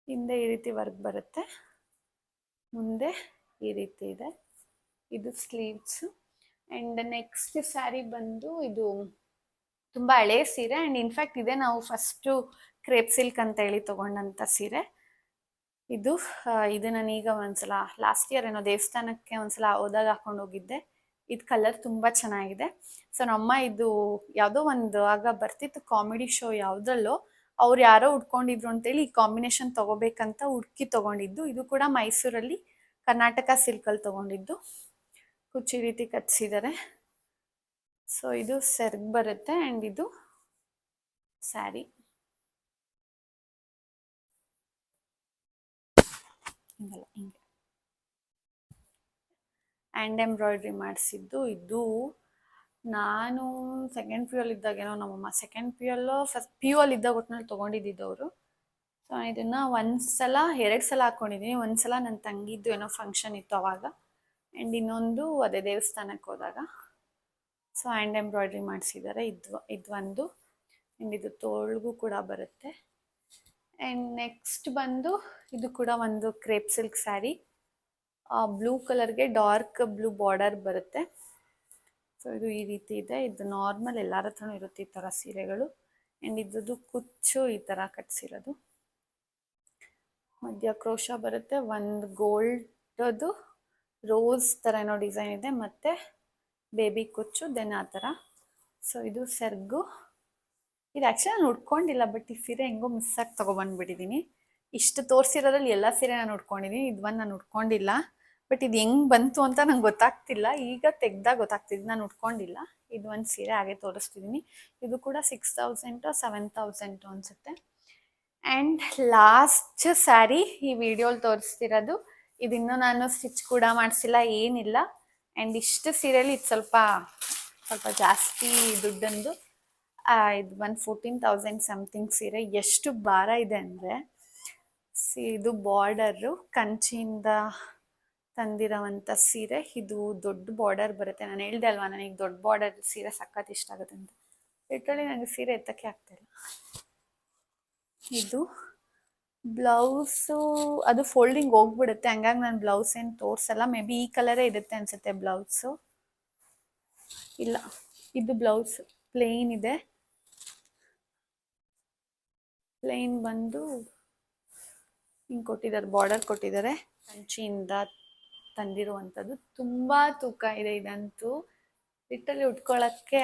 ಹಿಂದೆ ಈ ರೀತಿ ವರ್ಕ್ ಬರುತ್ತೆ, ಮುಂದೆ ಈ ರೀತಿ ಇದೆ. ಇದು ಸ್ಲೀವ್ಸು. ಆ್ಯಂಡ್ ನೆಕ್ಸ್ಟ್ ಸ್ಯಾರಿ ಬಂದು ಇದು ತುಂಬ ಹಳೆ ಸೀರೆ. ಆ್ಯಂಡ್ ಇನ್ಫ್ಯಾಕ್ಟ್ ಇದೆ ನಾವು ಫಸ್ಟು ಕ್ರೇಪ್ ಸಿಲ್ಕ್ ಅಂತ ಹೇಳಿ ತೊಗೊಂಡಂಥ ಸೀರೆ. ಇದು ಇದು ನಾನೀಗ ಒಂದ್ಸಲ ಲಾಸ್ಟ್ ಇಯರ್ ಏನೋ ದೇವಸ್ಥಾನಕ್ಕೆ ಒಂದ್ಸಲ ಹೋದಾಗ ಹಾಕೊಂಡು ಹೋಗಿದ್ದೆ. ಇದು ಕಲರ್ ತುಂಬ ಚೆನ್ನಾಗಿದೆ. ಸೊ ನಮ್ಮಮ್ಮ ಇದು ಯಾವುದೋ ಒಂದು ಆಗ ಬರ್ತಿತ್ತು ಕಾಮಿಡಿ ಶೋ ಯಾವುದ್ರಲ್ಲೋ, ಅವ್ರು ಯಾರೋ ಉಟ್ಕೊಂಡಿದ್ರು ಅಂತೇಳಿ ಈ ಕಾಂಬಿನೇಷನ್ ತಗೋಬೇಕಂತ ಹುಡ್ಕಿ ತಗೊಂಡಿದ್ದು. ಇದು ಕೂಡ ಮೈಸೂರಲ್ಲಿ ಕರ್ನಾಟಕ ಸಿಲ್ಕಲ್ಲಿ ತಗೊಂಡಿದ್ದು. ಕುಚ್ಚಿ ರೀತಿ ಕಟ್ಸಿದ್ದಾರೆ. ಸೊ ಇದು ಸೆರ್ಗ್ ಬರುತ್ತೆ ಆ್ಯಂಡ್ ಇದು ಸ್ಯಾರಿ. ಹಿಂಗಲ್ಲ, ಹಿಂಗೆ ಹ್ಯಾಂಡ್ ಎಂಬ್ರಾಯ್ಡ್ರಿ ಮಾಡಿಸಿದ್ದು. ಇದು ನಾನು ಸೆಕೆಂಡ್ ಪಿ ಯು ಇದ್ದಾಗೇನೋ ನಮ್ಮಮ್ಮ ಸೆಕೆಂಡ್ ಪಿ ಯು ಅಲ್ಲೋ ಫಸ್ಟ್ ಪಿ ಯು ಅಲ್ಲಿ ಇದ್ದಾಗ ಒಟ್ಟಿನಲ್ಲಿ ತೊಗೊಂಡಿದ್ದವರು. ಸೊ ಇದನ್ನು ಒಂದ್ಸಲ 2 ಸಲ ಹಾಕ್ಕೊಂಡಿದ್ದೀನಿ. ಒಂದ್ಸಲ ನನ್ನ ತಂಗಿದ್ದು ಏನೋ ಫಂಕ್ಷನ್ ಇತ್ತು ಅವಾಗ, ಆ್ಯಂಡ್ ಇನ್ನೊಂದು ಅದೇ ದೇವಸ್ಥಾನಕ್ಕೆ ಹೋದಾಗ. ಸೊ ಹ್ಯಾಂಡ್ ಎಂಬ್ರಾಯ್ಡ್ರಿ ಮಾಡಿಸಿದ್ದಾರೆ. ಇದು ಒಂದು, ಆ್ಯಂಡ್ ಇದು ತೋಳ್ಗೂ ಕೂಡ ಬರುತ್ತೆ. ಆ್ಯಂಡ್ ನೆಕ್ಸ್ಟ್ ಬಂದು ಇದು ಕೂಡ ಒಂದು ಕ್ರೇಪ್ ಸಿಲ್ಕ್ ಸ್ಯಾರಿ. ಬ್ಲೂ ಕಲರ್ಗೆ ಡಾರ್ಕ್ ಬ್ಲೂ ಬಾರ್ಡರ್ ಬರುತ್ತೆ. ಸೊ ಇದು ಈ ರೀತಿ ಇದೆ. ಇದು ನಾರ್ಮಲ್ ಎಲ್ಲರ ಹತ್ರನೂ ಇರುತ್ತೆ ಈ ಥರ ಸೀರೆಗಳು. ಆ್ಯಂಡ್ ಇದ್ದು ಕುಚ್ಚು ಈ ಥರ ಕಟ್ಸಿರೋದು. ಮಧ್ಯ ಕ್ರೋಶ ಬರುತ್ತೆ. ಒಂದು ಗೋಲ್ಡದು ರೋಸ್ ಥರ ಏನೋ ಡಿಸೈನ್ ಇದೆ, ಮತ್ತು ಬೇಬಿ ಕುಚ್ಚು ದೆನ್ ಆ ಥರ. ಸೊ ಇದು ಸೆರ್ಗು. ಇದು ಆ್ಯಕ್ಚುಲಿ ನಾನು ಉಟ್ಕೊಂಡಿಲ್ಲ, ಬಟ್ ಈ ಸೀರೆ ಹೆಂಗೋ ಮಿಸ್ ಆಗಿ ತೊಗೊಬಂದ್ಬಿಟ್ಟಿದ್ದೀನಿ. ಇಷ್ಟು ತೋರಿಸಿರೋದ್ರಲ್ಲಿ ಎಲ್ಲ ಸೀರೆ ನಾನು ಉಟ್ಕೊಂಡಿದ್ದೀನಿ, ಇದು ಒಂದು ನಾನು ಉಟ್ಕೊಂಡಿಲ್ಲ. ಬಟ್ ಇದು ಹೆಂಗೆ ಬಂತು ಅಂತ ನಂಗೆ ಗೊತ್ತಾಗ್ತಿಲ್ಲ. ಈಗ ತೆಗ್ದಾಗ ಗೊತ್ತಾಗ್ತಿದ್ದು ನಾನು ಉಟ್ಕೊಂಡಿಲ್ಲ. ಇದು ಒಂದು ಸೀರೆ ಹಾಗೆ ತೋರಿಸ್ತಿದ್ದೀನಿ. ಇದು ಕೂಡ 6000 7000 ಅನಿಸುತ್ತೆ. ಆ್ಯಂಡ್ ಲಾಸ್ಟ್ ಸ್ಯಾರಿ ಈ ವಿಡಿಯೋಲಿ ತೋರಿಸ್ತಿರೋದು. ಇದಿನ್ನೂ ನಾನು ಸ್ಟಿಚ್ ಕೂಡ ಮಾಡಿಸಿಲ್ಲ, ಏನಿಲ್ಲ. ಆ್ಯಂಡ್ ಇಷ್ಟು ಸೀರೆಯಲ್ಲಿ ಇದು ಸ್ವಲ್ಪ ಜಾಸ್ತಿ ದುಡ್ಡಂದು. ಇದು ಬಂದು 14,000 ಸಮಥಿಂಗ್ ಸೀರೆ. ಎಷ್ಟು ಭಾರ ಇದೆ ಅಂದರೆ, ಇದು ಬಾರ್ಡರು ಕಂಚಿಯಿಂದ ತಂದಿರೋವಂಥ ಸೀರೆ. ಇದು ದೊಡ್ಡ ಬಾರ್ಡರ್ ಬರುತ್ತೆ. ನಾನು ಹೇಳ್ದೆ ಅಲ್ವಾ ನನಗೆ ದೊಡ್ಡ ಬಾರ್ಡರ್ ಸೀರೆ ಸಖತ್ ಇಷ್ಟ ಆಗುತ್ತೆ ಅಂತ. ಲಿಟ್ರಲಿ ನನಗೆ ಸೀರೆ ಎತ್ತಕ್ಕೆ ಆಗ್ತಾಯಿಲ್ಲ. ಇದು ಬ್ಲೌಸು ಅದು ಫೋಲ್ಡಿಂಗ್ ಹೋಗ್ಬಿಡುತ್ತೆ, ಹಂಗಾಗಿ ನಾನು ಬ್ಲೌಸ್ ಏನು ತೋರಿಸಲ್ಲ. ಮೇ ಬಿ ಈ ಕಲರೇ ಇರುತ್ತೆ ಅನಿಸುತ್ತೆ ಬ್ಲೌಸು. ಇಲ್ಲ, ಇದು ಬ್ಲೌಸ್ ಪ್ಲೇನ್ ಇದೆ. ಪ್ಲೇನ್ ಬಂದು ಹಿಂಗೆ ಕೊಟ್ಟಿದ್ದಾರೆ, ಬಾರ್ಡರ್ ಕೊಟ್ಟಿದ್ದಾರೆ. ಕಂಚಿಯಿಂದ ತಂದಿರುವಂಥದ್ದು. ತುಂಬ ತೂಕ ಇದೆ ಇದಂತೂ. ಲಿಟ್ಟಲ್ಲಿ ಉಟ್ಕೊಳ್ಳೋಕ್ಕೆ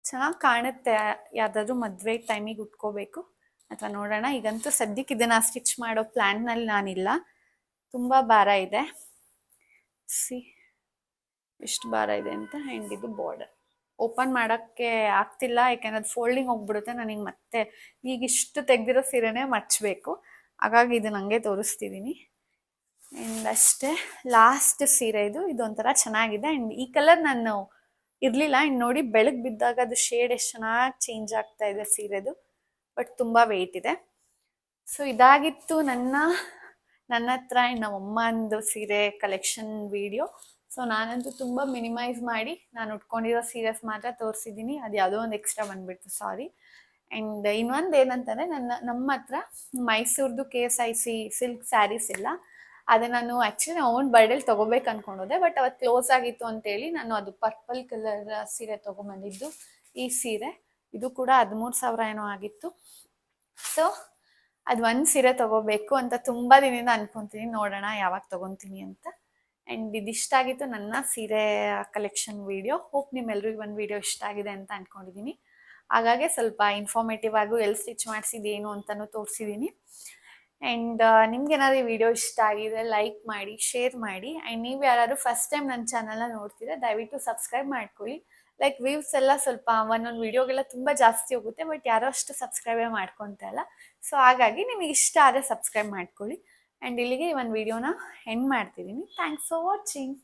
ಚೆನ್ನಾಗಿ ಕಾಣುತ್ತೆ. ಯಾವುದಾದ್ರೂ ಮದುವೆ ಟೈಮಿಗೆ ಉಟ್ಕೋಬೇಕು ಅಥವಾ ನೋಡೋಣ. ಈಗಂತೂ ಸದ್ಯಕ್ಕೆ ಇದನ್ನು ಸ್ಟಿಚ್ ಮಾಡೋ ಪ್ಲ್ಯಾನ್ನಲ್ಲಿ ನಾನಿಲ್ಲ. ತುಂಬ ಭಾರ ಇದೆ. ಎಷ್ಟು ಭಾರ ಇದೆ ಅಂತ. ಆ್ಯಂಡ್ ಇದು ಬಾರ್ಡರ್ ಓಪನ್ ಮಾಡೋಕ್ಕೆ ಆಗ್ತಿಲ್ಲ, ಯಾಕೆಂದ್ರೆ ಅದು ಫೋಲ್ಡಿಂಗ್ ಹೋಗ್ಬಿಡುತ್ತೆ. ನನಗೆ ಮತ್ತೆ ಈಗ ಇಷ್ಟು ತೆಗೆದಿರೋ ಸೀರೆನೇ ಮಚ್ಚಬೇಕು, ಹಾಗಾಗಿ ಇದು ನನಗೆ ತೋರಿಸ್ತಿದ್ದೀನಿ. ಆ್ಯಂಡ್ ಅಷ್ಟೇ. ಲಾಸ್ಟ್ ಸೀರೆ ಇದೊಂಥರ ಚೆನ್ನಾಗಿದೆ. ಆ್ಯಂಡ್ ಈ ಕಲರ್ ನಾನು ಇರಲಿಲ್ಲ. ಆ್ಯಂಡ್ ನೋಡಿ ಬೆಳಗ್ಗೆ ಬಿದ್ದಾಗ ಅದು ಶೇಡ್ ಎಷ್ಟು ಚೆನ್ನಾಗಿ ಚೇಂಜ್ ಆಗ್ತಾ ಇದೆ ಸೀರೆದು. ಬಟ್ ತುಂಬ ವೆಯ್ಟ್ ಇದೆ. ಸೊ ಇದಾಗಿತ್ತು ನನ್ನ ಹತ್ರ ನಮ್ಮಮ್ಮಂದು ಸೀರೆ ಕಲೆಕ್ಷನ್ ವಿಡಿಯೋ. ಸೊ ನಾನಂತೂ ತುಂಬ ಮಿನಿಮೈಸ್ ಮಾಡಿ ನಾನು ಉಟ್ಕೊಂಡಿರೋ ಸೀರೆಸ್ ಮಾತ್ರ ತೋರಿಸಿದ್ದೀನಿ. ಅದು ಯಾವುದೋ ಒಂದು ಎಕ್ಸ್ಟ್ರಾ ಬಂದುಬಿಡ್ತು, ಸಾರಿ. ಆ್ಯಂಡ್ ಇನ್ನೊಂದು ಏನಂತಂದರೆ, ನಮ್ಮ ಹತ್ರ ಮೈಸೂರ್ದು KSIC ಸಿಲ್ಕ್ ಸ್ಯಾರೀಸ್ ಇಲ್ಲ. ಅದೇ ನಾನು ಆ್ಯಕ್ಚುಲಿ ಓನ್ ಬರ್ಡೇಲಿ ತೊಗೋಬೇಕು ಅಂದ್ಕೊಂಡೋದೆ, ಬಟ್ ಅವತ್ತು ಕ್ಲೋಸ್ ಆಗಿತ್ತು ಅಂತೇಳಿ ನಾನು ಅದು ಪರ್ಪಲ್ ಕಲರ್ ಸೀರೆ ತೊಗೊಂಬಂದಿದ್ದು. ಈ ಸೀರೆ ಇದು ಕೂಡ 13,000 ಏನೋ ಆಗಿತ್ತು. ಸೊ ಅದು ಒಂದು ಸೀರೆ ತೊಗೋಬೇಕು ಅಂತ ತುಂಬ ದಿನದಿಂದ ಅನ್ಕೊತೀನಿ. ನೋಡೋಣ ಯಾವಾಗ ತೊಗೊತೀನಿ ಅಂತ. ಆ್ಯಂಡ್ ಇದಿಷ್ಟ ಆಗಿತ್ತು ನನ್ನ ಸೀರೆ ಕಲೆಕ್ಷನ್ ವಿಡಿಯೋ. ಹೋಪ್ ನಿಮ್ಮೆಲ್ರಿಗೂ ಒಂದು ವಿಡಿಯೋ ಇಷ್ಟ ಆಗಿದೆ ಅಂತ ಅಂದ್ಕೊಂಡಿದ್ದೀನಿ. ಹಾಗಾಗಿ ಸ್ವಲ್ಪ ಇನ್ಫಾರ್ಮೇಟಿವ್ ಆಗು ಎಲ್ಲಿ ಸ್ಟಿಚ್ ಮಾಡಿಸಿದ್ದೇನು ಅಂತಲೂ ತೋರಿಸಿದ್ದೀನಿ. ಆ್ಯಂಡ್ ನಿಮ್ಗೇನಾದ್ರು ಈ ವಿಡಿಯೋ ಇಷ್ಟ ಆಗಿದೆ ಲೈಕ್ ಮಾಡಿ, ಶೇರ್ ಮಾಡಿ. ಆ್ಯಂಡ್ ನೀವು ಯಾರಾದ್ರು ಫಸ್ಟ್ ಟೈಮ್ ನನ್ನ ಚಾನಲ್ನ ನೋಡ್ತೀರಾ ದಯವಿಟ್ಟು ಸಬ್ಸ್ಕ್ರೈಬ್ ಮಾಡ್ಕೊಳ್ಳಿ. ಲೈಕ್ ವ್ಯೂಸ್ ಎಲ್ಲ ಸ್ವಲ್ಪ ಒಂದೊಂದು ವಿಡಿಯೋಗೆಲ್ಲ ತುಂಬ ಜಾಸ್ತಿ ಹೋಗುತ್ತೆ, ಬಟ್ ಯಾರೋ ಅಷ್ಟು ಸಬ್ಸ್ಕ್ರೈಬೇ ಮಾಡ್ಕೊತಾ ಇಲ್ಲ. ಸೊ ಹಾಗಾಗಿ ನಿಮಗೆ ಇಷ್ಟ ಆದರೆ ಸಬ್ಸ್ಕ್ರೈಬ್ ಮಾಡ್ಕೊಳ್ಳಿ. ಆ್ಯಂಡ್ ಇಲ್ಲಿಗೆ ಈ ಒಂದು ವಿಡಿಯೋನ ಎಂಡ್ ಮಾಡ್ತಿದ್ದೀನಿ. Thanks for watching.